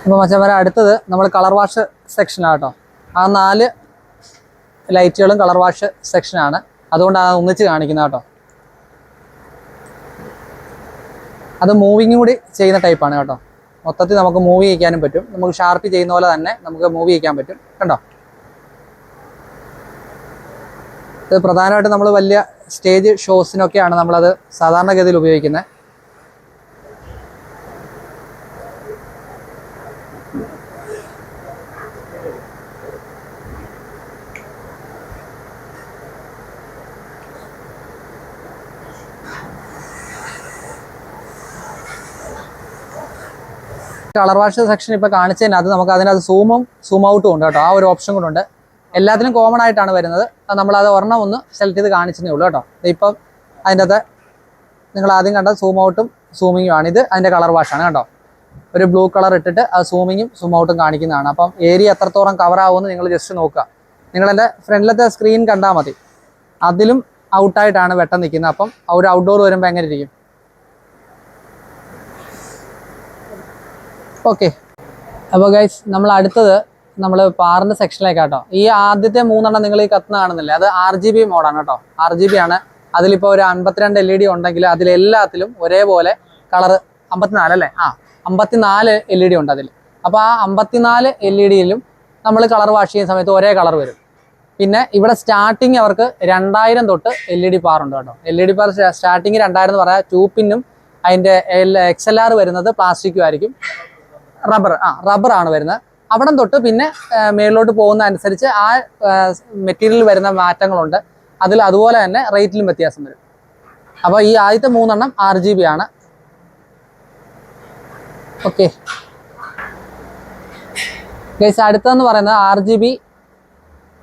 അപ്പോൾ മച്ചന്മാരെ അടുത്തത് നമ്മൾ കളർ വാഷ് സെക്ഷനാണ് കേട്ടോ. ആ 4 ലൈറ്റുകളും കളർ വാഷ് സെക്ഷനാണ്, അതുകൊണ്ടാണ് ഒന്നിച്ച് കാണിക്കുന്നത് കേട്ടോ. അത് മൂവിങ് കൂടി ചെയ്യുന്ന ടൈപ്പാണ് കേട്ടോ. മൊത്തത്തിൽ നമുക്ക് മൂവ് ചെയ്യിക്കാനും പറ്റും, നമുക്ക് ഷാർപ്പി ചെയ്യുന്ന പോലെ തന്നെ നമുക്ക് മൂവ് ചെയ്യിക്കാൻ പറ്റും കണ്ടോ. ഇത് പ്രധാനമായിട്ടും നമ്മൾ വലിയ സ്റ്റേജ് ഷോസിനൊക്കെയാണ് നമ്മളത് സാധാരണഗതിയിൽ ഉപയോഗിക്കുന്നത്. കളർ വാഷ് സെക്ഷൻ ഇപ്പോൾ കാണിച്ചതിനകത്ത് നമുക്ക് അതിനകത്ത് സൂം ഔട്ടും ഉണ്ട് കേട്ടോ. ആ ഒരു ഓപ്ഷൻ കൂടെ ഉണ്ട്. എല്ലാത്തിനും കോമൺ ആയിട്ടാണ് വരുന്നത്. നമ്മളത് ഒരെണ്ണം ഒന്ന് സെലക്ട് ചെയ്ത് കാണിച്ചതേ ഉള്ളൂ കേട്ടോ. ഇപ്പം അതിൻ്റെ അകത്ത് നിങ്ങൾ ആദ്യം കണ്ട സൂം ഔട്ടും സൂമിങ്ങും ആണ്. ഇത് അതിൻ്റെ കളർ വാഷാണ് കേട്ടോ. ഒരു ബ്ലൂ കളർ ഇട്ടിട്ട് അത് സൂമിങ്ങും സൂം ഔട്ടും കാണിക്കുന്നതാണ്. അപ്പം ഏരിയ എത്രത്തോളം കവർ ആവുമെന്ന് നിങ്ങൾ ജസ്റ്റ് നോക്കുക. നിങ്ങളെൻ്റെ ഫ്രണ്ടിലത്തെ സ്ക്രീൻ കണ്ടാൽ മതി, അതിലും ഔട്ടായിട്ടാണ് വെട്ടം നിൽക്കുന്നത്. അപ്പം ഒരു ഔട്ട്ഡോർ വരുമ്പോൾ എങ്ങനെ ഇരിക്കും? ഓക്കെ. അപ്പോൾ ഗൈസ് നമ്മൾ അടുത്തത് നമ്മൾ പാറിൻ്റെ സെക്ഷനിലേക്കാട്ടോ. ഈ ആദ്യത്തെ 3 നിങ്ങൾ ഈ കത്തുന്ന കാണുന്നില്ലേ, അത് RGB മോഡാണ് കേട്ടോ. RGB ആണ്. അതിലിപ്പോൾ ഒരു 52 LED ഉണ്ടെങ്കിൽ അതിലെല്ലാത്തിലും ഒരേപോലെ കളറ് 54 അല്ലേ? 54 LED ഉണ്ട് അതിൽ. അപ്പോൾ ആ 54 LED-യിലും നമ്മൾ കളർ വാഷ് ചെയ്യുന്ന സമയത്ത് ഒരേ കളർ വരും. പിന്നെ ഇവിടെ സ്റ്റാർട്ടിങ് അവർക്ക് 2000 തൊട്ട് LED പാറുണ്ട് കേട്ടോ. LED പാർ സ്റ്റാർട്ടിങ് 2000 എന്ന് പറയാം. 2 പിന്നും അതിൻ്റെ XLR വരുന്നത് പ്ലാസ്റ്റിക്കും ആയിരിക്കും. റബ്ബറാണ് വരുന്നത്. അവിടെ തൊട്ട് പിന്നെ മേളിലോട്ട് പോകുന്ന അനുസരിച്ച് ആ മെറ്റീരിയൽ വരുന്ന മാറ്റങ്ങളുണ്ട്. അതുപോലെ തന്നെ റേറ്റിലും വ്യത്യാസം വരും. അപ്പോൾ ഈ ആദ്യത്തെ 3 RGB ആണ്. ഓക്കെ ഗൈസ്, അടുത്തതെന്ന് പറയുന്നത് RGB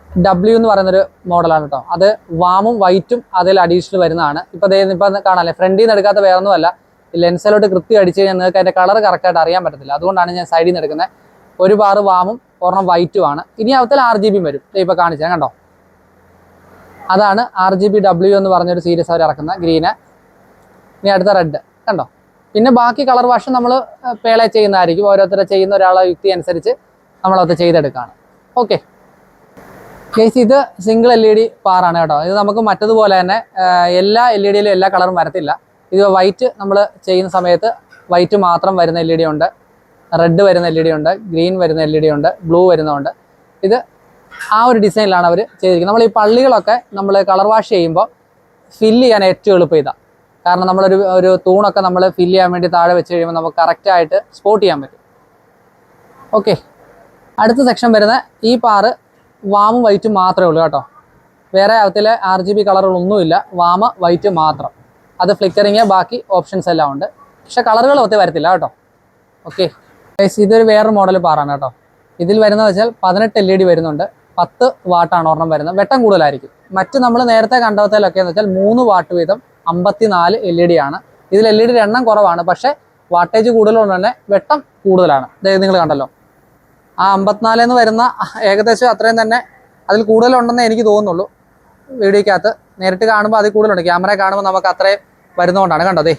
W എന്ന് പറയുന്നൊരു മോഡലാണ് കേട്ടോ. അത് വാമും വൈറ്റും അതിൽ അഡീഷണൽ വരുന്നതാണ്. ഇപ്പം കാണാല്ലേ, ഫ്രണ്ടിൽ നിന്ന് എടുക്കാത്ത വേറെ ഒന്നുമല്ല. ലെൻസിലോട്ട് കൃത്യം അടിച്ച് കഴിഞ്ഞാൽ നിങ്ങൾക്ക് അതിൻ്റെ കളർ കറക്റ്റായിട്ട് അറിയാൻ പറ്റത്തില്ല. അതുകൊണ്ടാണ് ഞാൻ സൈഡിൽ നിന്ന് എടുക്കുന്നത്. ഒരു ബാറ് വാമും ഒരെണ്ണം വൈറ്റുമാണ്. ഇനി അവത്തിൽ RGB വരും. ഇപ്പോൾ കാണിച്ചാൽ കണ്ടോ, അതാണ് RGB W എന്ന് പറഞ്ഞൊരു സീരീസ് അവർ ഇറക്കുന്ന ഗ്രീന്. ഇനി അടുത്ത റെഡ് കണ്ടോ. പിന്നെ ബാക്കി കളർ വാഷ് നമ്മൾ പേളെ ചെയ്യുന്നതായിരിക്കും. ഓരോരുത്തരെ ചെയ്യുന്ന ഒരാളെ യുക്തി അനുസരിച്ച് നമ്മളത് ചെയ്തെടുക്കുകയാണ്. ഓക്കെ ഗൈസ്, ഇത് സിംഗിൾ LED പാറാണ് കേട്ടോ. ഇത് നമുക്ക് മറ്റതുപോലെ തന്നെ എല്ലാ LED-യിലും എല്ലാ കളറും വരത്തില്ല. ഇത് വൈറ്റ് നമ്മൾ ചെയ്യുന്ന സമയത്ത് വൈറ്റ് മാത്രം വരുന്ന LED ഉണ്ട്, റെഡ് വരുന്ന LED ഉണ്ട്, ഗ്രീൻ വരുന്ന LED ഉണ്ട്, ബ്ലൂ വരുന്നതുണ്ട്. ഇത് ആ ഒരു ഡിസൈനിലാണ് അവർ ചെയ്തിരിക്കുന്നത്. നമ്മൾ ഈ പള്ളികളൊക്കെ നമ്മൾ കളർ വാഷ് ചെയ്യുമ്പോൾ ഫില്ല് ചെയ്യാൻ ഏറ്റവും എളുപ്പം ഇതാണ്. കാരണം ഒരു തൂണൊക്കെ നമ്മൾ ഫില്ല് ചെയ്യാൻ വേണ്ടി താഴെ വെച്ച് കഴിയുമ്പോൾ നമുക്ക് കറക്റ്റായിട്ട് സ്പോട്ട് ചെയ്യാൻ പറ്റും. ഓക്കെ, അടുത്ത സെക്ഷൻ വരുന്ന ഈ പാറ് വാമും വൈറ്റും മാത്രമേ ഉള്ളൂ കേട്ടോ. വേറെ അവത്തിൽ RGB കളറുകളൊന്നുമില്ല, വാമ വൈറ്റ് മാത്രം. അത് ഫ്ലിക്കറിങ്, ബാക്കി ഓപ്ഷൻസ് എല്ലാം ഉണ്ട്. പക്ഷെ കളറുകൾ ഒത്തേ വരത്തില്ല കേട്ടോ. ഓക്കെ, ഇതൊരു വേറൊരു മോഡൽ പാറാണ് കേട്ടോ. ഇതിൽ വരുന്നത് വെച്ചാൽ 18 LED വരുന്നുണ്ട്. 10 വാട്ടാണ് ഒരെണ്ണം വരുന്നത്. വെട്ടം കൂടുതലായിരിക്കും. മറ്റ് നമ്മൾ നേരത്തെ കണ്ടതിലൊക്കെ എന്ന് വെച്ചാൽ 3 വാട്ട് വീതം 54 LED ആണ്. ഇതിൽ LED എണ്ണം കുറവാണ്, പക്ഷേ വാട്ടേജ് കൂടുതലുകൊണ്ട് തന്നെ വെട്ടം കൂടുതലാണ്. അതായത് നിങ്ങൾ കണ്ടല്ലോ, ആ 54 എന്ന് വരുന്ന ഏകദേശം അത്രയും തന്നെ അതിൽ കൂടുതലുണ്ടെന്നേ എനിക്ക് തോന്നുന്നുള്ളൂ. വീഡിയോക്കകത്ത് നേരിട്ട് കാണുമ്പോൾ അതിൽ കൂടുതലുണ്ട്. ക്യാമറ കാണുമ്പോൾ നമുക്ക് അത്രയും വരുന്നതുകൊണ്ടാണ്. കണ്ടോ, ദേ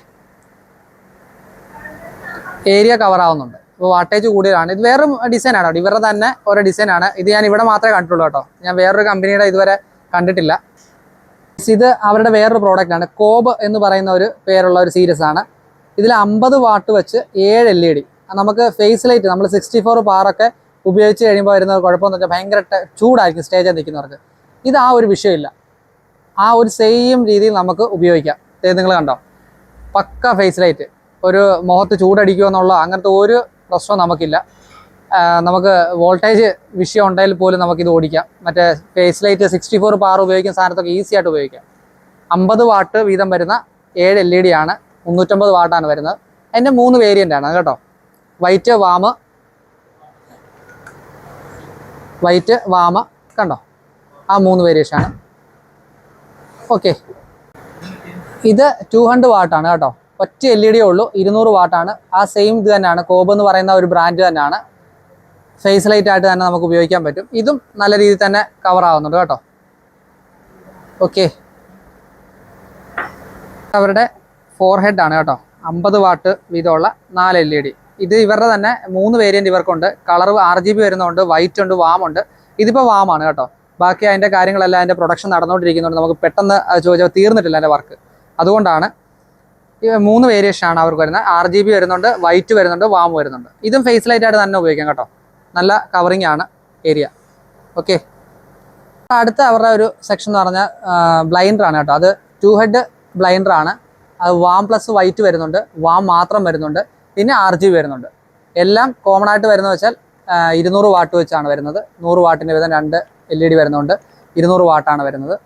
ഏരിയ കവർ ആവുന്നുണ്ട്. അപ്പോൾ വാട്ടേജ് കൂടുതലാണ്. ഇത് വേറൊരു ഡിസൈനാണ് കേട്ടോ. ഇവരുടെ തന്നെ ഓരോ ഡിസൈനാണ്. ഇത് ഞാൻ ഇവിടെ മാത്രമേ കണ്ടിട്ടുള്ളൂ കേട്ടോ. ഞാൻ വേറൊരു കമ്പനിയുടെ ഇതുവരെ കണ്ടിട്ടില്ല. ഇത് അവരുടെ വേറൊരു പ്രോഡക്റ്റാണ്. കോബ് എന്ന് പറയുന്ന ഒരു പേരുള്ള ഒരു സീരീസ് ആണ്. ഇതിൽ 50 വാട്ട് വെച്ച് 7 LED. നമുക്ക് ഫേസ് ലൈറ്റ് നമ്മൾ 64 പാറൊക്കെ ഉപയോഗിച്ച് കഴിയുമ്പോൾ വരുന്ന കുഴപ്പമെന്ന് വെച്ചാൽ ഭയങ്കര ചൂടായിരിക്കും സ്റ്റേജിൽ നിൽക്കുന്നവർക്ക്. ഇത് ആ ഒരു വിഷയമില്ല. ആ ഒരു സെയിം രീതിയിൽ നമുക്ക് ഉപയോഗിക്കാം. നിങ്ങൾ കണ്ടോ, പക്ക ഫേസ് ലൈറ്റ്. ഒരു മുഖത്ത് ചൂടടിക്കുമോ എന്നുള്ള അങ്ങനത്തെ ഒരു പ്രശ്നവും നമുക്കില്ല. നമുക്ക് വോൾട്ടേജ് വിഷയം ഉണ്ടെങ്കിൽ പോലും നമുക്കിത് ഓടിക്കാം. മറ്റേ ഫേസ് ലൈറ്റ് 64 പവർ ഉപയോഗിക്കുന്ന സാധനത്തൊക്കെ ഈസി ആയിട്ട് ഉപയോഗിക്കാം. 50 വാട്ട് വീതം വരുന്ന 7 LED ആണ്, 350 വാട്ടാണ് വരുന്നത്. അതിൻ്റെ 3 വേരിയൻ്റ് ആണ് കേട്ടോ. വൈറ്റ് വാമ കണ്ടോ, ആ 3 വേരിയേഷനാണ്. ഓക്കെ, ഇത് 200 വാട്ടാണ് കേട്ടോ. ഒറ്റ LED ഉള്ളൂ, 200 വാട്ടാണ്. ആ സെയിം ഇത് തന്നെയാണ്, കോബ് എന്ന് പറയുന്ന ഒരു ബ്രാൻഡ് തന്നെയാണ്. ഫേസ് ലൈറ്റ് ആയിട്ട് തന്നെ നമുക്ക് ഉപയോഗിക്കാൻ പറ്റും. ഇതും നല്ല രീതിയിൽ തന്നെ കവർ ആവുന്നുണ്ട് കേട്ടോ. ഓക്കെ, അവരുടെ 4 ഹെഡ് ആണ് കേട്ടോ. 50 വാട്ട് വീതമുള്ള 4 LED. ഇത് ഇവരുടെ തന്നെ 3 വേരിയൻറ്റ് ഇവർക്കുണ്ട്. കളർ RGB വരുന്നുണ്ട്, വൈറ്റ് ഉണ്ട്, വാമുണ്ട്. ഇതിപ്പോൾ വാമാണ് കേട്ടോ. ബാക്കി അതിൻ്റെ കാര്യങ്ങളെല്ലാം അതിൻ്റെ പ്രൊഡക്ഷൻ നടന്നുകൊണ്ടിരിക്കുന്നുണ്ട്. നമുക്ക് പെട്ടെന്ന് ചോദിച്ചാൽ തീർന്നിട്ടില്ല എൻ്റെ വർക്ക്. അതുകൊണ്ടാണ് ഈ 3 വേരിയേഷനാണ് അവർക്ക് വരുന്നത്. RGB വരുന്നുണ്ട്, വൈറ്റ് വരുന്നുണ്ട്, വാം വരുന്നുണ്ട്. ഇതും ഫേസ് ലൈറ്റ് ആയിട്ട് തന്നെ ഉപയോഗിക്കാം കേട്ടോ. നല്ല കവറിങ് ആണ് ഏരിയ. ഓക്കെ, അടുത്ത അവരുടെ ഒരു സെക്ഷൻ എന്ന് പറഞ്ഞാൽ ബ്ലൈൻഡറാണ് കേട്ടോ. അത് 2 ഹെഡ് ബ്ലൈൻഡറാണ്. അത് വാം പ്ലസ് വൈറ്റ് വരുന്നുണ്ട്, വാം മാത്രം വരുന്നുണ്ട്, പിന്നെ RGB വരുന്നുണ്ട്. എല്ലാം കോമൺ ആയിട്ട് വരുന്നത് വെച്ചാൽ 200 വാട്ട് വെച്ചാണ് വരുന്നത്. 100 വാട്ടിൻ്റെ വീതം 2 LED വരുന്നുണ്ട്. 200 വാട്ടാണ് വരുന്നത്.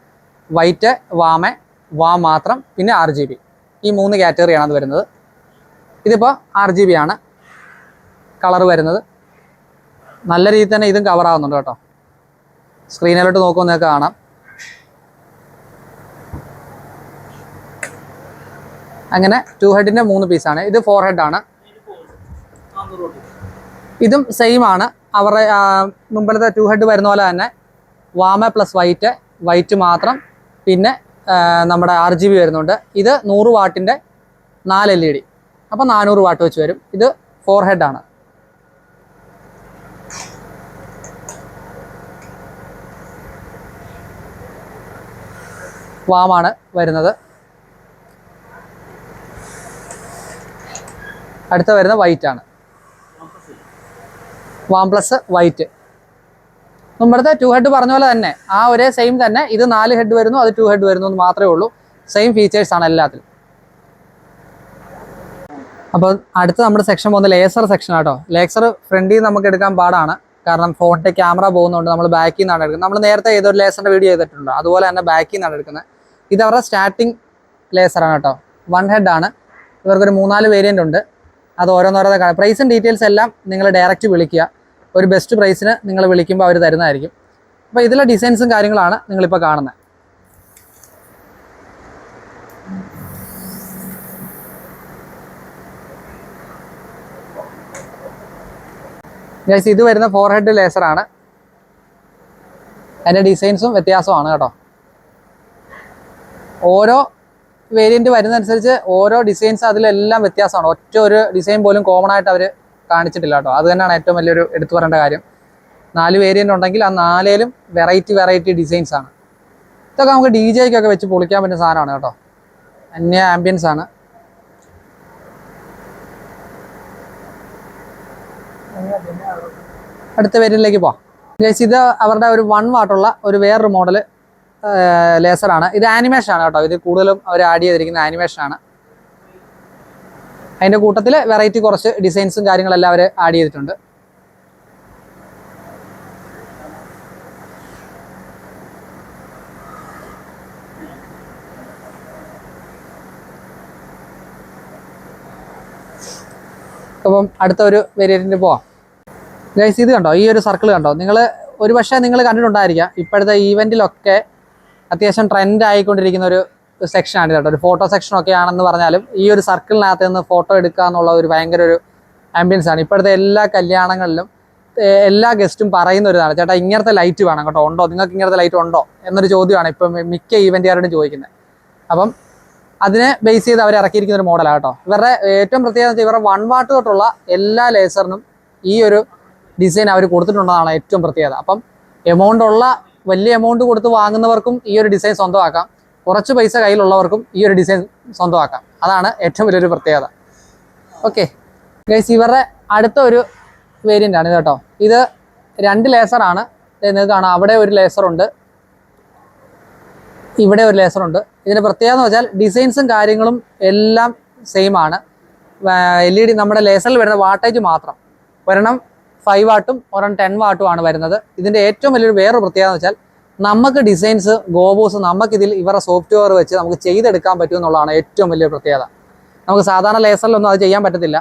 വൈറ്റ്, വാം മാത്രം, പിന്നെ RGB. ഈ 3 കാറ്റഗറിയാണ് അത് വരുന്നത്. ഇതിപ്പോൾ RGB ആണ് കളർ വരുന്നത്. നല്ല രീതിയിൽ തന്നെ ഇതും കവർ ആവുന്നുണ്ട് കേട്ടോ. സ്ക്രീനിലോട്ട് നോക്കുമ്പോൾ നിങ്ങൾക്ക് കാണാം. അങ്ങനെ 2 ഹെഡിൻ്റെ 3 പീസാണ്. ഇത് 4 ഹെഡാണ്. ഇതും സെയിം ആണ്. അവരുടെ മുമ്പിലത്തെ 2 ഹെഡ് വരുന്ന പോലെ തന്നെ വാമ പ്ലസ് വൈറ്റ് മാത്രം, പിന്നെ നമ്മുടെ RGB വരുന്നുണ്ട്. ഇത് 100 വാട്ടിൻ്റെ 4 LED. അപ്പോൾ 400 വാട്ട് വെച്ച് വരും. ഇത് 4 ഹെഡാണ്. വാമാണ് വരുന്നത്. അടുത്ത വരുന്ന വൈറ്റ് ആണ്, വാം പ്ലസ് വൈറ്റ്. മുമ്പത്തെ 2 ഹെഡ് പറഞ്ഞ പോലെ തന്നെ ആ ഒരേ സെയിം തന്നെ. ഇത് 4 ഹെഡ് വരുന്നു, അത് 2 ഹെഡ് വരുന്നു എന്ന് മാത്രമേ ഉള്ളൂ. സെയിം ഫീച്ചേഴ്സ് ആണ് എല്ലാത്തിലും. അപ്പോൾ അടുത്ത നമ്മുടെ സെക്ഷൻ പോകുന്നത് ലേസർ സെക്ഷൻ ആട്ടോ. ലേസർ ഫ്രണ്ടിൽ നിന്ന് നമുക്ക് എടുക്കാൻ പാടാണ്. കാരണം ഫോണിൻ്റെ ക്യാമറ പോകുന്നതുകൊണ്ട് നമ്മൾ ബാക്കിൽ നിന്നാണ് എടുക്കുന്നത്. നമ്മൾ നേരത്തെ ഏതൊരു ലേസറിൻ്റെ വീഡിയോ ചെയ്തിട്ടുണ്ട്, അതുപോലെ തന്നെ ബാക്കിൽ നിന്നാണ് എടുക്കുന്നത്. ഇത് അവരുടെ സ്റ്റാർട്ടിങ് ലേസറാണ് കേട്ടോ. 1 ഹെഡ് ആണ്. ഇവർക്കൊരു 3-4 വേരിയൻ്റ് ഉണ്ട്. അത് ഓരോന്നോരോ പ്രൈസും ഡീറ്റെയിൽസ് എല്ലാം നിങ്ങൾ ഡയറക്റ്റ് വിളിക്കുക. ഒരു ബെസ്റ്റ് പ്രൈസിന് നിങ്ങൾ വിളിക്കുമ്പോൾ അവർ തരുന്നതായിരിക്കും. അപ്പോൾ ഇതിലെ ഡിസൈൻസും കാര്യങ്ങളാണ് നിങ്ങളിപ്പോൾ കാണുന്നത്. ഗൈസ്, ഇത് വരുന്ന 4 ഹെഡ് ലേസറാണ്. അതിൻ്റെ ഡിസൈൻസും വ്യത്യാസമാണ് കേട്ടോ. ഓരോ വേരിയൻറ്റ് വരുന്നതനുസരിച്ച് ഓരോ ഡിസൈൻസ് അതിലെല്ലാം വ്യത്യാസമാണ്. ഒറ്റ ഒരു ഡിസൈൻ പോലും കോമൺ ആയിട്ട് അവർ കാണിച്ചിട്ടില്ല കേട്ടോ. അത് തന്നെയാണ് ഏറ്റവും വലിയൊരു എടുത്തു പറയേണ്ട കാര്യം. 4 വേരിയൻ്റ് ഉണ്ടെങ്കിൽ ആ 4ലും വെറൈറ്റി ഡിസൈൻസ് ആണ്. ഇതൊക്കെ നമുക്ക് DJക്കൊക്കെ വെച്ച് പൊളിക്കാൻ പറ്റുന്ന സാധനമാണ് കേട്ടോ. അന്യ ആംബിയൻസ് ആണ്. അടുത്ത വേരിയൻറ്റിലേക്ക് പോവാം. ഗൈസ്, ഇത് അവരുടെ ഒരു 1 വാട്ടുള്ള ഒരു വേറൊരു മോഡൽ ലേസറാണ്. ഇത് ആനിമേഷൻ ആണ് കേട്ടോ. ഇത് കൂടുതലും അവർ ആഡ് ചെയ്തിരിക്കുന്ന ആനിമേഷനാണ്. അതിൻ്റെ കൂട്ടത്തിൽ വെറൈറ്റി കുറച്ച് ഡിസൈൻസും കാര്യങ്ങളെല്ലാം അവർ ആഡ് ചെയ്തിട്ടുണ്ട്. അപ്പം അടുത്ത ഒരു വേരിയൻറ്റിന് പോവാം. ഗൈസ്, ഇത് കണ്ടോ, ഈ ഒരു സർക്കിൾ കണ്ടോ? ഒരു പക്ഷേ നിങ്ങൾ കണ്ടിട്ടുണ്ടായിരിക്കാം. ഇപ്പോഴത്തെ ഈവൻറ്റിലൊക്കെ അത്യാവശ്യം ട്രെൻഡ് ആയിക്കൊണ്ടിരിക്കുന്ന ഒരു സെക്ഷനാണ് കേട്ടോ. ഒരു ഫോട്ടോ സെക്ഷനൊക്കെ ആണെന്ന് പറഞ്ഞാലും ഈ ഒരു സർക്കിളിനകത്ത് നിന്ന് ഫോട്ടോ എടുക്കുക എന്നുള്ള ഒരു ഭയങ്കര ഒരു ആംബിയൻസ് ആണ്. ഇപ്പോഴത്തെ എല്ലാ കല്യാണങ്ങളിലും എല്ലാ ഗസ്റ്റും പറയുന്ന ഒരു ഇതാണ്, ചേട്ടാ ഇങ്ങനത്തെ ലൈറ്റ് വേണം കേട്ടോ, ഉണ്ടോ നിങ്ങൾക്ക് ഇങ്ങനത്തെ ലൈറ്റ് ഉണ്ടോ എന്നൊരു ചോദ്യമാണ് ഇപ്പം മിക്ക ഈവൻറ്റുകാരോടും ചോദിക്കുന്നത്. അപ്പം അതിനെ ബേസ് ചെയ്ത് അവർ ഇറക്കിയിരിക്കുന്ന ഒരു മോഡലാണ് കേട്ടോ. ഇവരുടെ ഏറ്റവും പ്രത്യേകത വെച്ചാൽ ഇവരുടെ 1 വാട്ട് തൊട്ടുള്ള എല്ലാ ലേസറിനും ഈ ഒരു ഡിസൈൻ അവർ കൊടുത്തിട്ടുള്ളതാണ് ഏറ്റവും പ്രത്യേകത. അപ്പം വലിയ എമൗണ്ട് കൊടുത്ത് വാങ്ങുന്നവർക്കും ഈ ഒരു ഡിസൈൻ സ്വന്തമാക്കാം, കുറച്ച് പൈസ കയ്യിലുള്ളവർക്കും ഈ ഒരു ഡിസൈൻ സ്വന്തമാക്കാം. അതാണ് ഏറ്റവും വലിയൊരു പ്രത്യേകത. ഓക്കെ ഗൈസ്, ഇവരുടെ അടുത്ത ഒരു വേരിയൻ്റ് ആണ് ഇത് കേട്ടോ. ഇത് 2 ലേസറാണ്. നിങ്ങൾക്ക് കാണാം, അവിടെ ഒരു ലേസറുണ്ട്, ഇവിടെ ഒരു ലേസറുണ്ട്. ഇതിൻ്റെ പ്രത്യേകത എന്ന് വെച്ചാൽ ഡിസൈൻസും കാര്യങ്ങളും എല്ലാം സെയിം ആണ്. LED നമ്മുടെ ലേസറിൽ വരുന്ന വാട്ടേജ് മാത്രം ഒരെണ്ണം 5 വാട്ടും ഒരെണ്ണം 10 വാട്ടും ആണ് വരുന്നത്. ഇതിൻ്റെ ഏറ്റവും വലിയൊരു വേറൊരു പ്രത്യേകത എന്ന് വെച്ചാൽ നമുക്ക് ഡിസൈൻസ് ഗോബോസ് നമുക്കിതിൽ ഇവരുടെ സോഫ്റ്റ്വെയർ വെച്ച് നമുക്ക് ചെയ്തെടുക്കാൻ പറ്റും എന്നുള്ളതാണ് ഏറ്റവും വലിയ പ്രത്യേകത. നമുക്ക് സാധാരണ ലേസറിലൊന്നും അത് ചെയ്യാൻ പറ്റത്തില്ല.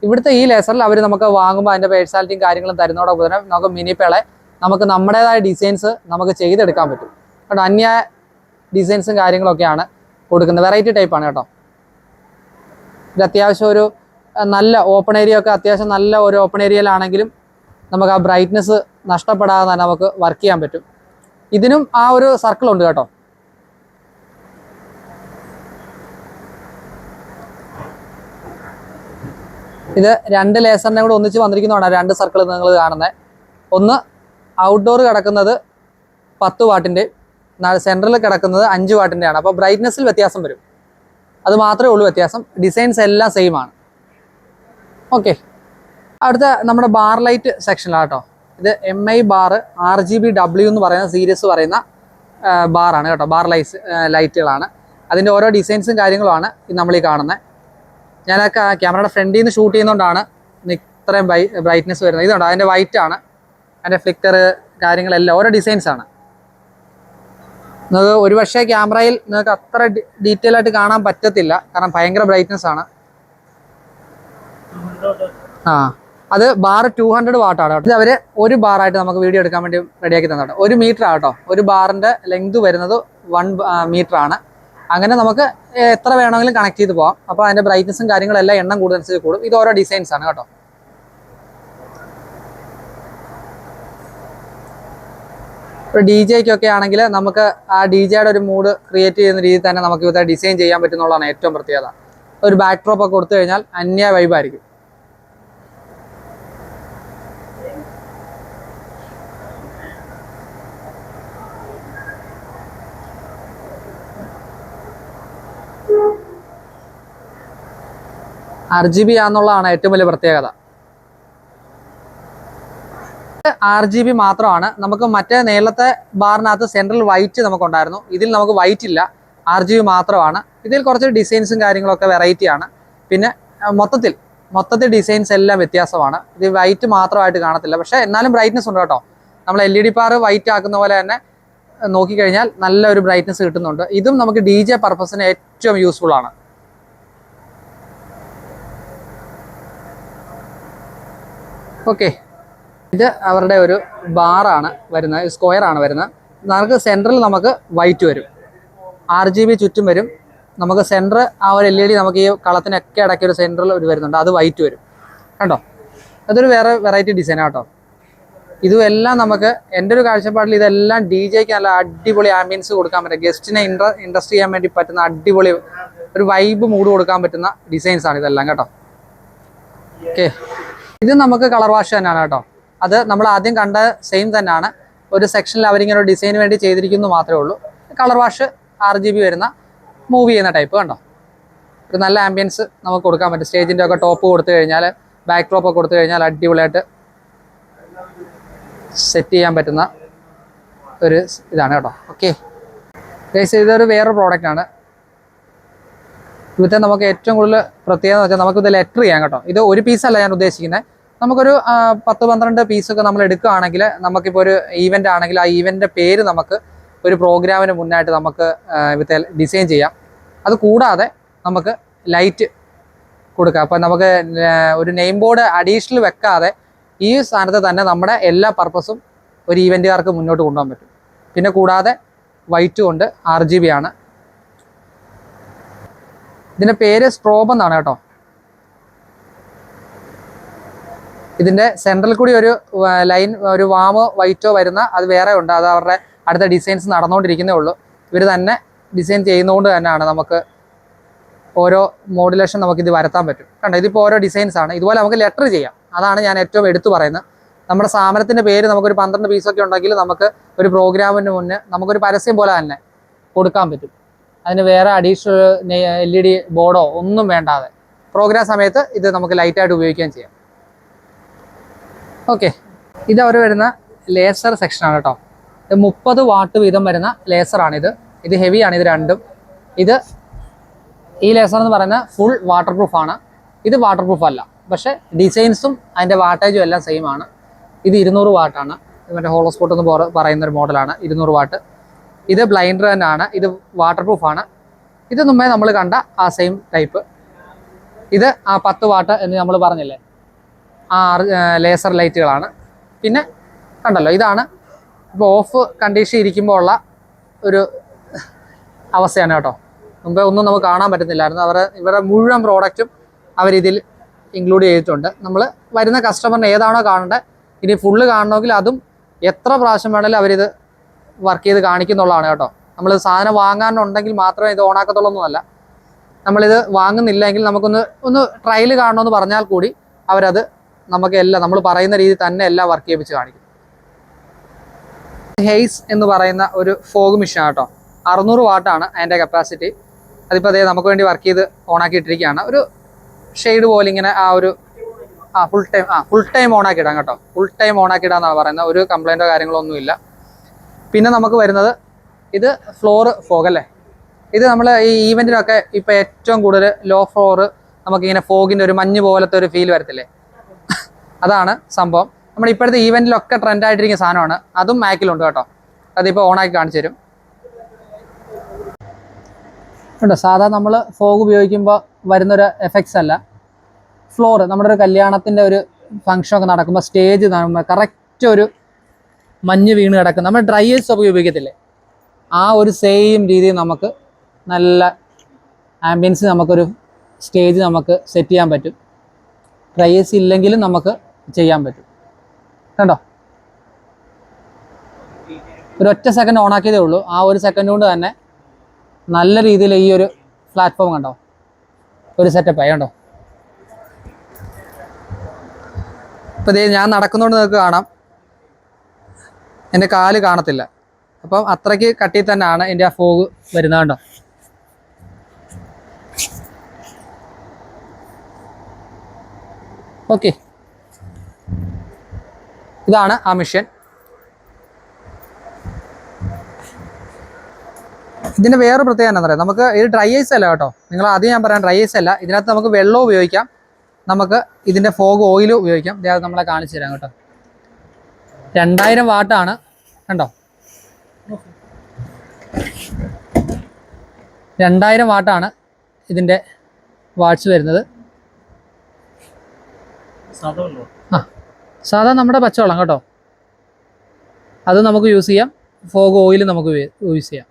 ഇവിടുത്തെ ഈ ലേസറിൽ അവർ നമുക്ക് വാങ്ങുമ്പോൾ അതിൻ്റെ പേഴ്സാലിറ്റിയും കാര്യങ്ങളും തരുന്നതോടൊപ്പം തന്നെ നമുക്ക് മിനിപ്പേളെ നമുക്ക് നമ്മുടേതായ ഡിസൈൻസ് നമുക്ക് ചെയ്തെടുക്കാൻ പറ്റും കേട്ടോ. അന്യ ഡിസൈൻസും കാര്യങ്ങളൊക്കെയാണ് കൊടുക്കുന്നത്. വെറൈറ്റി ടൈപ്പാണ് കേട്ടോ. ഇത് അത്യാവശ്യം ഒരു നല്ല ഓപ്പൺ ഏരിയ ഒക്കെ അത്യാവശ്യം നല്ല ഒരു ഓപ്പൺ ഏരിയയിലാണെങ്കിലും നമുക്ക് ആ ബ്രൈറ്റ്നെസ് നഷ്ടപ്പെടാതെ തന്നെ നമുക്ക് വർക്ക് ചെയ്യാൻ പറ്റും. ഇതിനും ആ ഒരു സർക്കിൾ ഉണ്ട് കേട്ടോ. ഇത് 2 ലേസറിനെ കൂടെ ഒന്നിച്ച് വന്നിരിക്കുന്നതാണ് 2 സർക്കിൾ നിങ്ങൾ കാണുന്നത്. ഒന്ന് ഔട്ട്ഡോർ കിടക്കുന്നത് 10 വാട്ടിൻ്റെ, സെൻട്രലിൽ കിടക്കുന്നത് 5 വാട്ടിൻ്റെയാണ്. അപ്പോൾ ബ്രൈറ്റ്നെസ്സിൽ വ്യത്യാസം വരും. അത് മാത്രമേ ഉള്ളൂ വ്യത്യാസം. ഡിസൈൻസ് എല്ലാം സെയിം ആണ്. ഓക്കെ, അടുത്ത നമ്മുടെ ബാർ ലൈറ്റ് സെക്ഷനിലാണ് കേട്ടോ. ഇത് MI ബാർ RGBW എന്ന് പറയുന്ന സീരീസ് പറയുന്ന ബാറാണ് കേട്ടോ. ബാർ ലൈറ്റുകളാണ്. അതിൻ്റെ ഓരോ ഡിസൈൻസും കാര്യങ്ങളുമാണ് നമ്മൾ ഈ കാണുന്നത്. ഞാൻ ക്യാമറയുടെ ഫ്രണ്ടിൽ നിന്ന് ഷൂട്ട് ചെയ്യുന്നതുകൊണ്ടാണ് ഇത്രയും ബ്രൈറ്റ്നെസ് വരുന്നത്. ഇതുണ്ട്, അതിൻ്റെ വൈറ്റ് ആണ്. അതിൻ്റെ ഫ്ലിക്കർ കാര്യങ്ങളെല്ലാം ഓരോ ഡിസൈൻസാണ്. നിങ്ങൾക്ക് ഒരുപക്ഷെ ക്യാമറയിൽ നിങ്ങൾക്ക് അത്ര ഡീറ്റെയിൽ ആയിട്ട് കാണാൻ പറ്റത്തില്ല, കാരണം ഭയങ്കര ബ്രൈറ്റ്നെസ് ആണ്. അത് ബാർ 200 വാട്ടാണ് കേട്ടോ. ഇത് അവർ ഒരു ബാറായിട്ട് നമുക്ക് വീഡിയോ എടുക്കാൻ വേണ്ടി റെഡിയാക്കി തന്നിട്ട് 1 മീറ്റർ ആട്ടോ. ഒരു ബാറിൻ്റെ ലെങ്ത് വരുന്നത് 1 മീറ്റർ ആണ്. അങ്ങനെ നമുക്ക് എത്ര വേണമെങ്കിലും കണക്ട് ചെയ്ത് പോകാം. അപ്പോൾ അതിൻ്റെ ബ്രൈറ്റ്നസും കാര്യങ്ങളെല്ലാം എണ്ണം കൂടുതലനുസരിച്ച് കൂടും. ഇത് ഓരോ ഡിസൈൻസ് ആണ് കേട്ടോ. ഇപ്പോൾ DJക്കൊക്കെ ആണെങ്കിൽ നമുക്ക് ആ DJയുടെ ഒരു മൂഡ് ക്രിയേറ്റ് ചെയ്യുന്ന രീതിയിൽ തന്നെ നമുക്ക് ഇവിടുത്തെ ഡിസൈൻ ചെയ്യാൻ പറ്റുന്നുള്ളതാണ് ഏറ്റവും പ്രത്യേകത. ഒരു ബാക്ക് ഡ്രോപ്പ് ഒക്കെ കൊടുത്തു കഴിഞ്ഞാൽ അന്യ വൈബായിരിക്കും. RGB ആണെന്നുള്ളതാണ് ഏറ്റവും വലിയ പ്രത്യേകത. RGB മാത്രമാണ്. നമുക്ക് മറ്റേ നേരത്തെ ബാറിനകത്ത് സെൻട്രൽ വൈറ്റ് നമുക്കുണ്ടായിരുന്നു. ഇതിൽ നമുക്ക് വൈറ്റ് ഇല്ല, RGB മാത്രമാണ്. ഇതിൽ കുറച്ച് ഡിസൈൻസും കാര്യങ്ങളൊക്കെ വെറൈറ്റി ആണ്. പിന്നെ മൊത്തത്തിൽ ഡിസൈൻസ് എല്ലാം വ്യത്യാസമാണ്. ഇത് വൈറ്റ് മാത്രമായിട്ട് കാണത്തില്ല, പക്ഷേ എന്നാലും ബ്രൈറ്റ്നസ് ഉണ്ട് കേട്ടോ. നമ്മൾ LED ബാർ വൈറ്റ് ആക്കുന്ന പോലെ തന്നെ നോക്കിക്കഴിഞ്ഞാൽ നല്ലൊരു ബ്രൈറ്റ്നസ് കിട്ടുന്നുണ്ട്. ഇതും നമുക്ക് DJ പർപ്പസിന് ഏറ്റവും യൂസ്ഫുൾ ആണ്. ഓക്കെ, ഇത് അവരുടെ ഒരു ബാറാണ് വരുന്നത്, സ്ക്വയർ ആണ് വരുന്നത്. നമുക്ക് സെൻറ്ററിൽ നമുക്ക് വൈറ്റ് വരും, RGB ചുറ്റും വരും. നമുക്ക് സെൻറ്റർ ആ ഒരു LED നമുക്ക് ഈ കളത്തിനൊക്കെ ഇടയ്ക്ക് ഒരു സെൻറ്ററിൽ ഒരു വരുന്നുണ്ട്, അത് വൈറ്റ് വരും കണ്ടോ. അതൊരു വേറെ വെറൈറ്റി ഡിസൈനാണ് കേട്ടോ. ഇതുമെല്ലാം നമുക്ക് എൻ്റെ ഒരു കാഴ്ചപ്പാടിൽ ഇതെല്ലാം DJക്ക് നല്ല അടിപൊളി ആംബിയൻസ് കൊടുക്കാൻ പറ്റും. ഗസ്റ്റിനെ ഇൻട്രസ്റ്റ് ചെയ്യാൻ വേണ്ടി പറ്റുന്ന അടിപൊളി ഒരു വൈബ് മൂഡ് കൊടുക്കാൻ പറ്റുന്ന ഡിസൈൻസാണ് ഇതെല്ലാം കേട്ടോ. ഓക്കെ, ഇത് നമുക്ക് കളർ വാഷ് തന്നെയാണ് കേട്ടോ. അത് നമ്മൾ ആദ്യം കണ്ട സെയിം തന്നെയാണ്. ഒരു സെക്ഷനിൽ അവരിങ്ങനെ ഒരു ഡിസൈന് വേണ്ടി ചെയ്തിരിക്കുന്നു മാത്രമേ ഉള്ളൂ. കളർ വാഷ് RGB വരുന്ന മൂവ് ചെയ്യുന്ന ടൈപ്പ് കണ്ടോ. ഒരു നല്ല ആംബിയൻസ് നമുക്ക് കൊടുക്കാൻ പറ്റും. സ്റ്റേജിൻ്റെ ഒക്കെ ടോപ്പ് കൊടുത്തു കഴിഞ്ഞാൽ, ബാക്ക് ഡ്രോപ്പ് ഒക്കെ കൊടുത്തു കഴിഞ്ഞാൽ അടിപൊളിയായിട്ട് സെറ്റ് ചെയ്യാൻ പറ്റുന്ന ഒരു ഇതാണ് കേട്ടോ. ഓക്കെ ഗൈസ്, ഇതൊരു വേറൊരു പ്രോഡക്റ്റാണ്. ഇവിടുത്തെ നമുക്ക് ഏറ്റവും കൂടുതൽ പ്രത്യേകത എന്ന് വെച്ചാൽ നമുക്കിത് ലെറ്റർ ചെയ്യാം കേട്ടോ. ഇത് ഒരു പീസല്ല ഞാൻ ഉദ്ദേശിക്കുന്നത്. നമുക്കൊരു 10-12 പീസൊക്കെ നമ്മൾ എടുക്കുകയാണെങ്കിൽ, നമുക്കിപ്പോൾ ഒരു ഈവൻ്റ് ആണെങ്കിൽ ആ ഈവൻ്റിൻ്റെ പേര് നമുക്ക് ഒരു പ്രോഗ്രാമിന് മുന്നായിട്ട് നമുക്ക് ഇവിടുത്തെ ഡിസൈൻ ചെയ്യാം. അത് കൂടാതെ നമുക്ക് ലൈറ്റ് കൊടുക്കാം. അപ്പോൾ നമുക്ക് ഒരു നെയിം ബോർഡ് അഡീഷണൽ വെക്കാതെ ഈ സ്ഥാനത്ത് തന്നെ നമ്മുടെ എല്ലാ പർപ്പസും ഒരു ഈവൻറ്റുകാർക്ക് മുന്നോട്ട് കൊണ്ടുപോകാൻ പറ്റും. പിന്നെ കൂടാതെ വൈറ്റ് കൊണ്ട് RGB ആണ്. ഇതിൻ്റെ പേര് സ്ട്രോബ് എന്നാണ് കേട്ടോ. ഇതിൻ്റെ സെൻട്രൽ കൂടി ഒരു ലൈൻ, ഒരു വാമോ വൈറ്റോ വരുന്ന അത് വേറെ ഉണ്ട്. അത് അവരുടെ അടുത്ത ഡിസൈൻസ് നടന്നുകൊണ്ടിരിക്കുന്നേ ഉള്ളൂ. ഇവർ തന്നെ ഡിസൈൻ ചെയ്യുന്നതുകൊണ്ട് തന്നെയാണ് നമുക്ക് ഓരോ മോഡുലേഷൻ നമുക്കിത് വരുത്താൻ പറ്റും കണ്ടോ. ഇതിപ്പോൾ ഓരോ ഡിസൈൻസാണ്. ഇതുപോലെ നമുക്ക് ലെറ്റർ ചെയ്യാം. അതാണ് ഞാൻ ഏറ്റവും എടുത്തു പറയുന്നത്. നമ്മുടെ സ്ഥാപനത്തിൻ്റെ പേര് നമുക്കൊരു 12 പീസൊക്കെ ഉണ്ടെങ്കിൽ നമുക്ക് ഒരു പ്രോഗ്രാമിന് മുന്നേ നമുക്കൊരു പരസ്യം പോലെ തന്നെ കൊടുക്കാൻ പറ്റും. അതിന് വേറെ അഡീഷണൽ LED ബോർഡോ ഒന്നും വേണ്ടാതെ പ്രോഗ്രാം സമയത്ത് ഇത് നമുക്ക് ലൈറ്റായിട്ട് ഉപയോഗിക്കുകയും ചെയ്യാം. ഓക്കെ, ഇത് അവർ വരുന്ന ലേസർ സെക്ഷനാണ് കേട്ടോ. ഇത് 30 വാട്ട് വീതം വരുന്ന ലേസറാണിത്. ഇത് ഹെവിയാണ് ഇത് രണ്ടും. ഈ ലേസർ എന്ന് പറയുന്നത് ഫുൾ വാട്ടർ പ്രൂഫാണ്. ഇത് വാട്ടർ പ്രൂഫ് അല്ല, പക്ഷേ ഡിസൈൻസും അതിൻ്റെ വാട്ടേജും എല്ലാം സെയിം ആണ്. ഇത് 200 വാട്ടാണ്. മറ്റേ ഹോളോ സ്പോട്ട് എന്ന് പറയുന്ന ഒരു മോഡലാണ്. 200 വാട്ട്. ഇത് ബ്ലൈൻഡർ തന്നെയാണ്. ഇത് വാട്ടർ പ്രൂഫാണ്. ഇത് മുമ്പേ നമ്മൾ കണ്ട ആ സെയിം ടൈപ്പ്. ഇത് ആ 10 വാട്ട് എന്ന് നമ്മൾ പറഞ്ഞില്ലേ, ആ ലേസർ ലൈറ്റുകളാണ്. പിന്നെ കണ്ടല്ലോ, ഇതാണ് ഇപ്പോൾ ഓഫ് കണ്ടീഷൻ ഇരിക്കുമ്പോൾ ഉള്ള ഒരു അവസ്ഥയാണ് കേട്ടോ. മുമ്പേ ഒന്നും നമുക്ക് കാണാൻ പറ്റുന്നില്ലായിരുന്നു. ഇവരുടെ മുഴുവൻ പ്രോഡക്റ്റും അവരിതിൽ ഇൻക്ലൂഡ് ചെയ്തിട്ടുണ്ട്. നമ്മൾ വരുന്ന കസ്റ്റമറിന് ഏതാണോ കാണേണ്ടത്, ഇനി ഫുള്ള് കാണണമെങ്കിൽ അതും എത്ര പ്രാവശ്യം വേണമെങ്കിലും അവരിത് വർക്ക് ചെയ്ത് കാണിക്കുന്നുള്ളതാണ് കേട്ടോ. നമ്മൾ സാധനം വാങ്ങാനുണ്ടെങ്കിൽ മാത്രമേ ഇത് ഓണാക്കത്തുള്ളൊന്നുമല്ല. നമ്മളിത് വാങ്ങുന്നില്ലെങ്കിൽ നമുക്കൊന്ന് ട്രയൽ കാണണമെന്ന് പറഞ്ഞാൽ കൂടി അവരത് നമുക്ക് എല്ലാം നമ്മൾ പറയുന്ന രീതി തന്നെ എല്ലാം വർക്ക് ചെയ്യിപ്പിച്ച് കാണിക്കും. ഹെയ്സ് എന്ന് പറയുന്ന ഒരു ഫോഗ് മെഷീൻ കേട്ടോ. 600 വാട്ടാണ് അതിൻ്റെ കപ്പാസിറ്റി. അതിപ്പോൾ അതേ നമുക്ക് വേണ്ടി വർക്ക് ചെയ്ത് ഓണാക്കിയിട്ടിരിക്കുകയാണ്. ഒരു ഷെയ്ഡ് പോലെ ഇങ്ങനെ ഫുൾ ടൈം ഓണാക്കിയിടാം കേട്ടോ. ഫുൾ ടൈം ഓണാക്കിയിടാന്നാണ് പറയുന്നത്. ഒരു കംപ്ലൈൻറ്റോ കാര്യങ്ങളോ ഒന്നുമില്ല. പിന്നെ നമുക്ക് വരുന്നത് ഇത് ഫ്ലോർ ഫോഗ് അല്ലേ. ഇത് നമ്മൾ ഈ ഈവൻറ്റിനൊക്കെ ഇപ്പോൾ ഏറ്റവും കൂടുതൽ ലോ ഫ്ലോർ നമുക്കിങ്ങനെ ഫോഗിൻ്റെ ഒരു മഞ്ഞ് പോലത്തെ ഒരു ഫീൽ വരത്തില്ലേ, അതാണ് സംഭവം. നമ്മുടെ ഇപ്പോഴത്തെ ഈവൻറ്റിലൊക്കെ ട്രെൻഡായിട്ടിരിക്കുന്ന സാധനമാണ്. അതും മാക്കിലുണ്ട് കേട്ടോ. അതിപ്പോൾ ഓണാക്കി കാണിച്ചു തരും കേട്ടോ. സാധാരണ നമ്മൾ ഫോഗ് ഉപയോഗിക്കുമ്പോൾ വരുന്നൊരു എഫക്ട്സ് അല്ല. ഫ്ലോർ നമ്മുടെ ഒരു കല്യാണത്തിൻ്റെ ഒരു ഫംഗ്ഷനൊക്കെ നടക്കുമ്പോൾ സ്റ്റേജ് കറക്റ്റ് ഒരു മഞ്ഞ് വീണ് കിടക്കും. നമ്മൾ ഡ്രൈയേഴ്സ് ഒക്കെ ഉപയോഗിക്കത്തില്ലേ, ആ ഒരു സെയിം രീതിയിൽ നമുക്ക് നല്ല ആംബിയൻസ് നമുക്കൊരു സ്റ്റേജ് നമുക്ക് സെറ്റ് ചെയ്യാൻ പറ്റും. ഡ്രൈയേഴ്സ് ഇല്ലെങ്കിലും നമുക്ക് ചെയ്യാൻ പറ്റും കണ്ടോ. ഒരു ഒറ്റ സെക്കൻഡ് ഓണാക്കിയതേ ഉള്ളൂ. ആ ഒരു സെക്കൻഡ് കൊണ്ട് തന്നെ നല്ല രീതിയിൽ ഈ ഒരു പ്ലാറ്റ്ഫോം കണ്ടോ, ഒരു സെറ്റപ്പായി കണ്ടോ. ഇപ്പോൾ ഇതേ ഞാൻ നടക്കുന്നതുകൊണ്ട് നിങ്ങൾക്ക് കാണാം, എൻ്റെ കാല് കാണത്തില്ല. അപ്പം അത്രയ്ക്ക് കട്ടി തന്നെയാണ് എൻ്റെ ആ ഫോഗ് വരുന്നത് കണ്ടോ. ഓക്കെ, ഇതാണ് ആ മെഷീൻ. ഇതിൻ്റെ വേറെ പ്രത്യേകത എന്താ പറയുക, നമുക്ക് ഇത് ഡ്രൈ ഐസ് അല്ല കേട്ടോ. നിങ്ങൾ ആദ്യം ഞാൻ പറയാം, ഡ്രൈ ഐസ് അല്ല. ഇതിനകത്ത് നമുക്ക് വെള്ളം ഉപയോഗിക്കാം, നമുക്ക് ഇതിൻ്റെ ഫോഗ് ഓയിൽ ഉപയോഗിക്കാം. ഇത് നമ്മളെ കാണിച്ചു തരാം കേട്ടോ. 2000 വാട്ടാണ് കണ്ടോ. 2000 വാട്ടാണ് ഇതിൻ്റെ വാട്ട്സ് വരുന്നത്. സാധാ നമ്മുടെ പച്ചവെള്ളം കേട്ടോ, അത് നമുക്ക് യൂസ് ചെയ്യാം. ഫോഗ് ഓയിൽ നമുക്ക് യൂസ് ചെയ്യാം.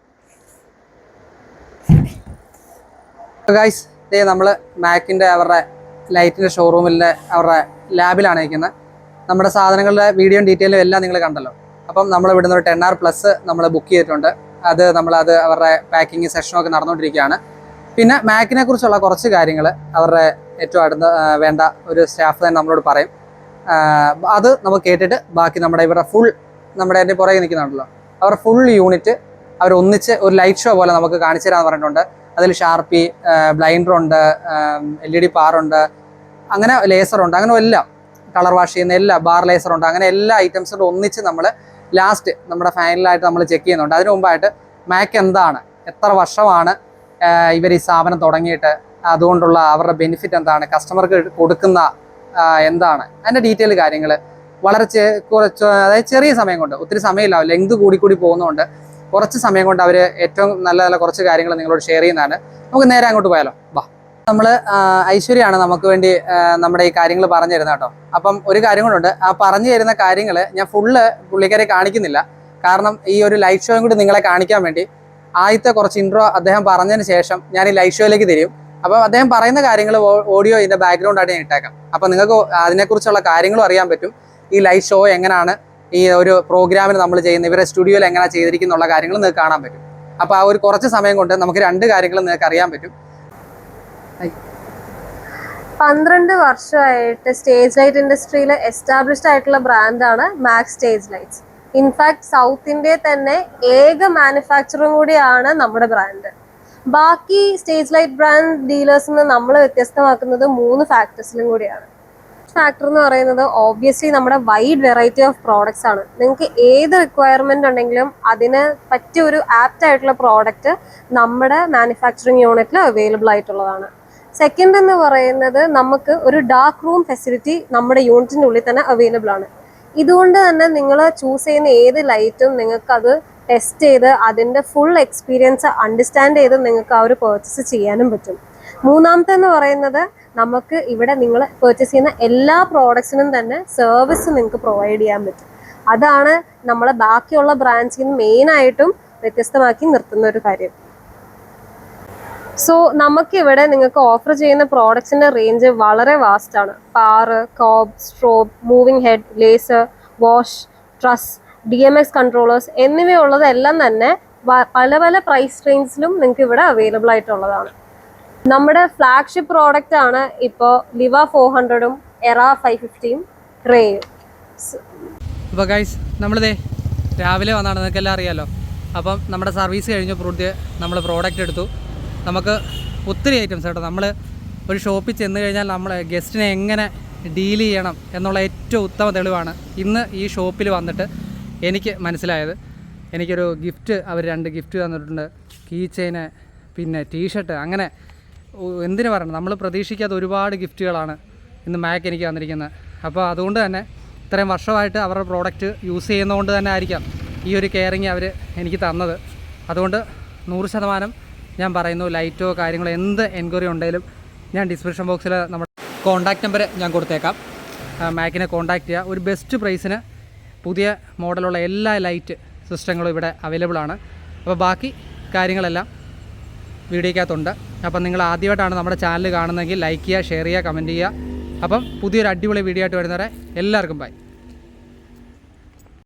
ഗൈസ്, ഇതേ നമ്മൾ മാക്കിൻ്റെ അവരുടെ ലൈറ്റിൻ്റെ ഷോറൂമിലെ അവരുടെ ലാബിലാണ് ഇരിക്കുന്നത്. നമ്മുടെ സാധനങ്ങളുടെ വീഡിയോയും ഡീറ്റെയിലും എല്ലാം നിങ്ങൾ കണ്ടല്ലോ. അപ്പം നമ്മൾ ഇവിടുന്ന് ഒരു 10R+ നമ്മൾ ബുക്ക് ചെയ്തിട്ടുണ്ട്. നമ്മളത് അവരുടെ പാക്കിങ് സെഷനൊക്കെ നടന്നുകൊണ്ടിരിക്കുകയാണ്. പിന്നെ മാക്കിനെ കുറിച്ചുള്ള കുറച്ച് കാര്യങ്ങൾ അവരുടെ ഏറ്റവും അടുത്ത വേണ്ട ഒരു സ്റ്റാഫ് തന്നെ നമ്മളോട് പറയും. അത് നമുക്ക് കേട്ടിട്ട് ബാക്കി ഇവരുടെ ഫുൾ എൻ്റെ പുറകെ നിൽക്കുന്നുണ്ടല്ലോ, അവരുടെ ഫുൾ യൂണിറ്റ് അവർ ഒന്നിച്ച് ഒരു ലൈറ്റ് ഷോ പോലെ നമുക്ക് കാണിച്ചു തരാമെന്ന് പറഞ്ഞിട്ടുണ്ട്. അതിൽ ഷാർപ്പി, ബ്ലൈൻഡറുണ്ട്, LED പാറുണ്ട്, അങ്ങനെ ലേസറുണ്ട്, അങ്ങനെ എല്ലാം കളർ വാഷ് ചെയ്യുന്ന എല്ലാ ബാർ ലേസറുണ്ട്, അങ്ങനെ എല്ലാ ഐറ്റംസും ഒന്നിച്ച് നമ്മൾ ലാസ്റ്റ് നമ്മുടെ ഫൈനലായിട്ട് നമ്മൾ ചെക്ക് ചെയ്യുന്നുണ്ട്. അതിന് മുമ്പായിട്ട് മാക്ക് എന്താണ്, എത്ര വർഷമാണ് ഇവർ ഈ സ്ഥാപനം തുടങ്ങിയിട്ട്, അതുകൊണ്ടുള്ള അവരുടെ ബെനിഫിറ്റ് എന്താണ്, കസ്റ്റമർക്ക് കൊടുക്കുന്ന എന്താണ്, അതിൻ്റെ ഡീറ്റെയിൽ കാര്യങ്ങൾ വളരെ കുറച്ച്, അതായത് ചെറിയ സമയം കൊണ്ട്, ഒത്തിരി സമയമില്ല, ലെങ്ത് കൂടി പോകുന്നതുകൊണ്ട് കുറച്ച് സമയം കൊണ്ട് അവർ ഏറ്റവും നല്ല കുറച്ച് കാര്യങ്ങൾ നിങ്ങളോട് ഷെയർ ചെയ്യുന്നതാണ്. നമുക്ക് നേരെ അങ്ങോട്ട് പോയാലോ, വാ. നമ്മൾ ഐശ്വര്യയാണ് നമുക്ക് വേണ്ടി നമ്മുടെ ഈ കാര്യങ്ങൾ പറഞ്ഞു തരുന്നത് കേട്ടോ. അപ്പം ഒരു കാര്യം കൊണ്ടുണ്ട്, ആ പറഞ്ഞു തരുന്ന കാര്യങ്ങൾ ഞാൻ ഫുള്ള് പുള്ളിക്കാരെ കാണിക്കുന്നില്ല. കാരണം ഈ ഒരു ലൈറ്റ് ഷോയും കൂടി നിങ്ങളെ കാണിക്കാൻ വേണ്ടി ആദ്യത്തെ കുറച്ച് ഇൻട്രോ അദ്ദേഹം പറഞ്ഞതിന് ശേഷം ഞാൻ ഈ ലൈറ്റ് ഷോയിലേക്ക് തരും. അപ്പോൾ അദ്ദേഹം പറയുന്ന കാര്യങ്ങൾ ഓഡിയോ ഇതിൻ്റെ ബാക്ക്ഗ്രൗണ്ടായിട്ട് ഞാൻ ഇട്ടേക്കാം. അപ്പോൾ നിങ്ങൾക്ക് അതിനെക്കുറിച്ചുള്ള കാര്യങ്ങളും അറിയാൻ പറ്റും. ഈ ലൈറ്റ് ഷോ എങ്ങനെയാണ് ഈ ഒരു പ്രോഗ്രാമിന് നമ്മൾ ചെയ്യുന്നത്, ഇവരുടെ സ്റ്റുഡിയോയിൽ എങ്ങനെ ചെയ്തിരിക്കുന്നുള്ള കാര്യങ്ങൾ നിങ്ങൾക്ക് കാണാൻ പറ്റും. അപ്പോൾ ആ ഒരു കുറച്ച് സമയം കൊണ്ട് നമുക്ക് 2 കാര്യങ്ങൾ നിങ്ങൾക്ക് അറിയാൻ പറ്റും. 12 വർഷമായിട്ട് സ്റ്റേജ് ലൈറ്റ് ഇൻഡസ്ട്രിയിൽ എസ്റ്റാബ്ലിഷ്ഡ് ആയിട്ടുള്ള ബ്രാൻഡാണ് Max Stage Lights. In fact South ഇന്ത്യയിൽ തന്നെ ഏക മാനുഫാക്ചറും കൂടിയാണ് നമ്മുടെ ബ്രാൻഡ്. ബാക്കി സ്റ്റേജ് ലൈറ്റ് ബ്രാൻഡ് ഡീലേഴ്സിന് നമ്മൾ വ്യത്യസ്തമാക്കുന്നത് 3 ഫാക്ടേഴ്സിലും കൂടിയാണ്. ഫാക്ടർ എന്ന് പറയുന്നത് ഓബ്വിയസ്ലി നമ്മുടെ വൈഡ് വെറൈറ്റി ഓഫ് പ്രോഡക്ട്സ് ആണ്. നിങ്ങൾക്ക് ഏത് റിക്വയർമെന്റ് ഉണ്ടെങ്കിലും അതിന് പറ്റിയ ഒരു ആപ്റ്റ് ആയിട്ടുള്ള പ്രോഡക്റ്റ് നമ്മുടെ മാനുഫാക്ചറിങ് യൂണിറ്റിൽ അവൈലബിൾ ആയിട്ടുള്ളതാണ്. സെക്കൻഡ് എന്ന് പറയുന്നത് നമുക്ക് ഒരു ഡാർക്ക് റൂം ഫെസിലിറ്റി നമ്മുടെ യൂണിറ്റിൻ്റെ ഉള്ളിൽ തന്നെ അവൈലബിൾ ആണ്. ഇതുകൊണ്ട് തന്നെ നിങ്ങൾ ചൂസ് ചെയ്യുന്ന ഏത് ലൈറ്റും നിങ്ങൾക്കത് ടെസ്റ്റ് ചെയ്ത് അതിൻ്റെ ഫുൾ എക്സ്പീരിയൻസ് അണ്ടർസ്റ്റാൻഡ് ചെയ്ത് നിങ്ങൾക്ക് ആ ഒരു പർച്ചേസ് ചെയ്യാനും പറ്റും. മൂന്നാമത്തെ എന്ന് പറയുന്നത് നമുക്ക് ഇവിടെ നിങ്ങൾ പർച്ചേസ് ചെയ്യുന്ന എല്ലാ പ്രോഡക്ട്സിനും തന്നെ സർവീസ് നിങ്ങൾക്ക് പ്രൊവൈഡ് ചെയ്യാൻ പറ്റും. അതാണ് നമ്മളെ ബാക്കിയുള്ള ബ്രാൻഡ്സിൽ നിന്ന് മെയിനായിട്ടും വ്യത്യസ്തമാക്കി നിർത്തുന്ന ഒരു കാര്യം. സോ നമുക്കിവിടെ നിങ്ങൾക്ക് ഓഫർ ചെയ്യുന്ന പ്രോഡക്ട്സിൻ്റെ റേഞ്ച് വളരെ വാസ്റ്റ് ആണ്. Par, cob, strobe, moving head, laser, wash, truss, DMX controllers എന്നിവയുള്ളതെല്ലാം തന്നെ പല പല പ്രൈസ് റേഞ്ചിലും നിങ്ങൾക്ക് ഇവിടെ അവൈലബിൾ ആയിട്ടുള്ളതാണ്. നമ്മുടെ ഫ്ലാഗ്ഷിപ്പ് പ്രോഡക്റ്റ് ആണ് ഇപ്പോൾ ലിവ 400-ഉം എറ 550-യും റേയും. അപ്പോൾ ഗൈസ് നമ്മളിതേ രാവിലെ വന്നാണ്, നിങ്ങൾക്കെല്ലാം അറിയാമല്ലോ. അപ്പം നമ്മുടെ സർവീസ് കഴിഞ്ഞ് നമ്മൾ പ്രോഡക്റ്റ് എടുത്തു. നമുക്ക് ഒത്തിരി ഐറ്റംസ് കേട്ടോ. നമ്മൾ ഒരു ഷോപ്പിൽ ചെന്ന് കഴിഞ്ഞാൽ നമ്മൾ ഗസ്റ്റിനെ എങ്ങനെ ഡീൽ ചെയ്യണം എന്നുള്ള ഏറ്റവും ഉത്തമ തെളിവാണ് ഇന്ന് ഈ ഷോപ്പിൽ വന്നിട്ട് എനിക്ക് മനസ്സിലായത്. എനിക്കൊരു ഗിഫ്റ്റ്, അവർ 2 ഗിഫ്റ്റ് തന്നിട്ടുണ്ട്. കീ ചെയിന്, പിന്നെ ടീഷർട്ട്, അങ്ങനെ എന്തിനു പറയണം, നമ്മൾ പ്രതീക്ഷിക്കാത്ത ഒരുപാട് ഗിഫ്റ്റുകളാണ് ഇന്ന് മാക്ക് എനിക്ക് തന്നിരിക്കുന്നത്. അപ്പോൾ അതുകൊണ്ട് തന്നെ ഇത്രയും വർഷമായിട്ട് അവരുടെ പ്രോഡക്റ്റ് യൂസ് ചെയ്യുന്നതുകൊണ്ട് തന്നെ ആയിരിക്കാം ഈ ഒരു കെയറിങ് അവർ എനിക്ക് തന്നത്. അതുകൊണ്ട് 100% ഞാൻ പറയുന്നു, ലൈറ്റോ കാര്യങ്ങളോ എന്ത് എൻക്വയറി ഉണ്ടെങ്കിലും ഞാൻ ഡിസ്ക്രിപ്ഷൻ ബോക്സിൽ നമ്മുടെ കോൺടാക്റ്റ് നമ്പർ ഞാൻ കൊടുത്തേക്കാം. മാക്കിനെ കോൺടാക്റ്റ് ചെയ്യുക. ഒരു ബെസ്റ്റ് പ്രൈസിന് പുതിയ മോഡലുള്ള എല്ലാ ലൈറ്റ് സിസ്റ്റങ്ങളും ഇവിടെ അവൈലബിൾ ആണ്. അപ്പോൾ ബാക്കി കാര്യങ്ങളെല്ലാം വീഡിയോയ്ക്കകത്തുണ്ട്. അപ്പം നിങ്ങൾ ആദ്യമായിട്ടാണ് നമ്മുടെ ചാനൽ കാണുന്നതെങ്കിൽ ലൈക്ക് ചെയ്യുക, ഷെയർ ചെയ്യുക, കമൻറ്റ് ചെയ്യുക. അപ്പം പുതിയൊരു അടിപൊളി വീഡിയോ ആയിട്ട് വരുന്നവരെ എല്ലാവർക്കും ബൈ.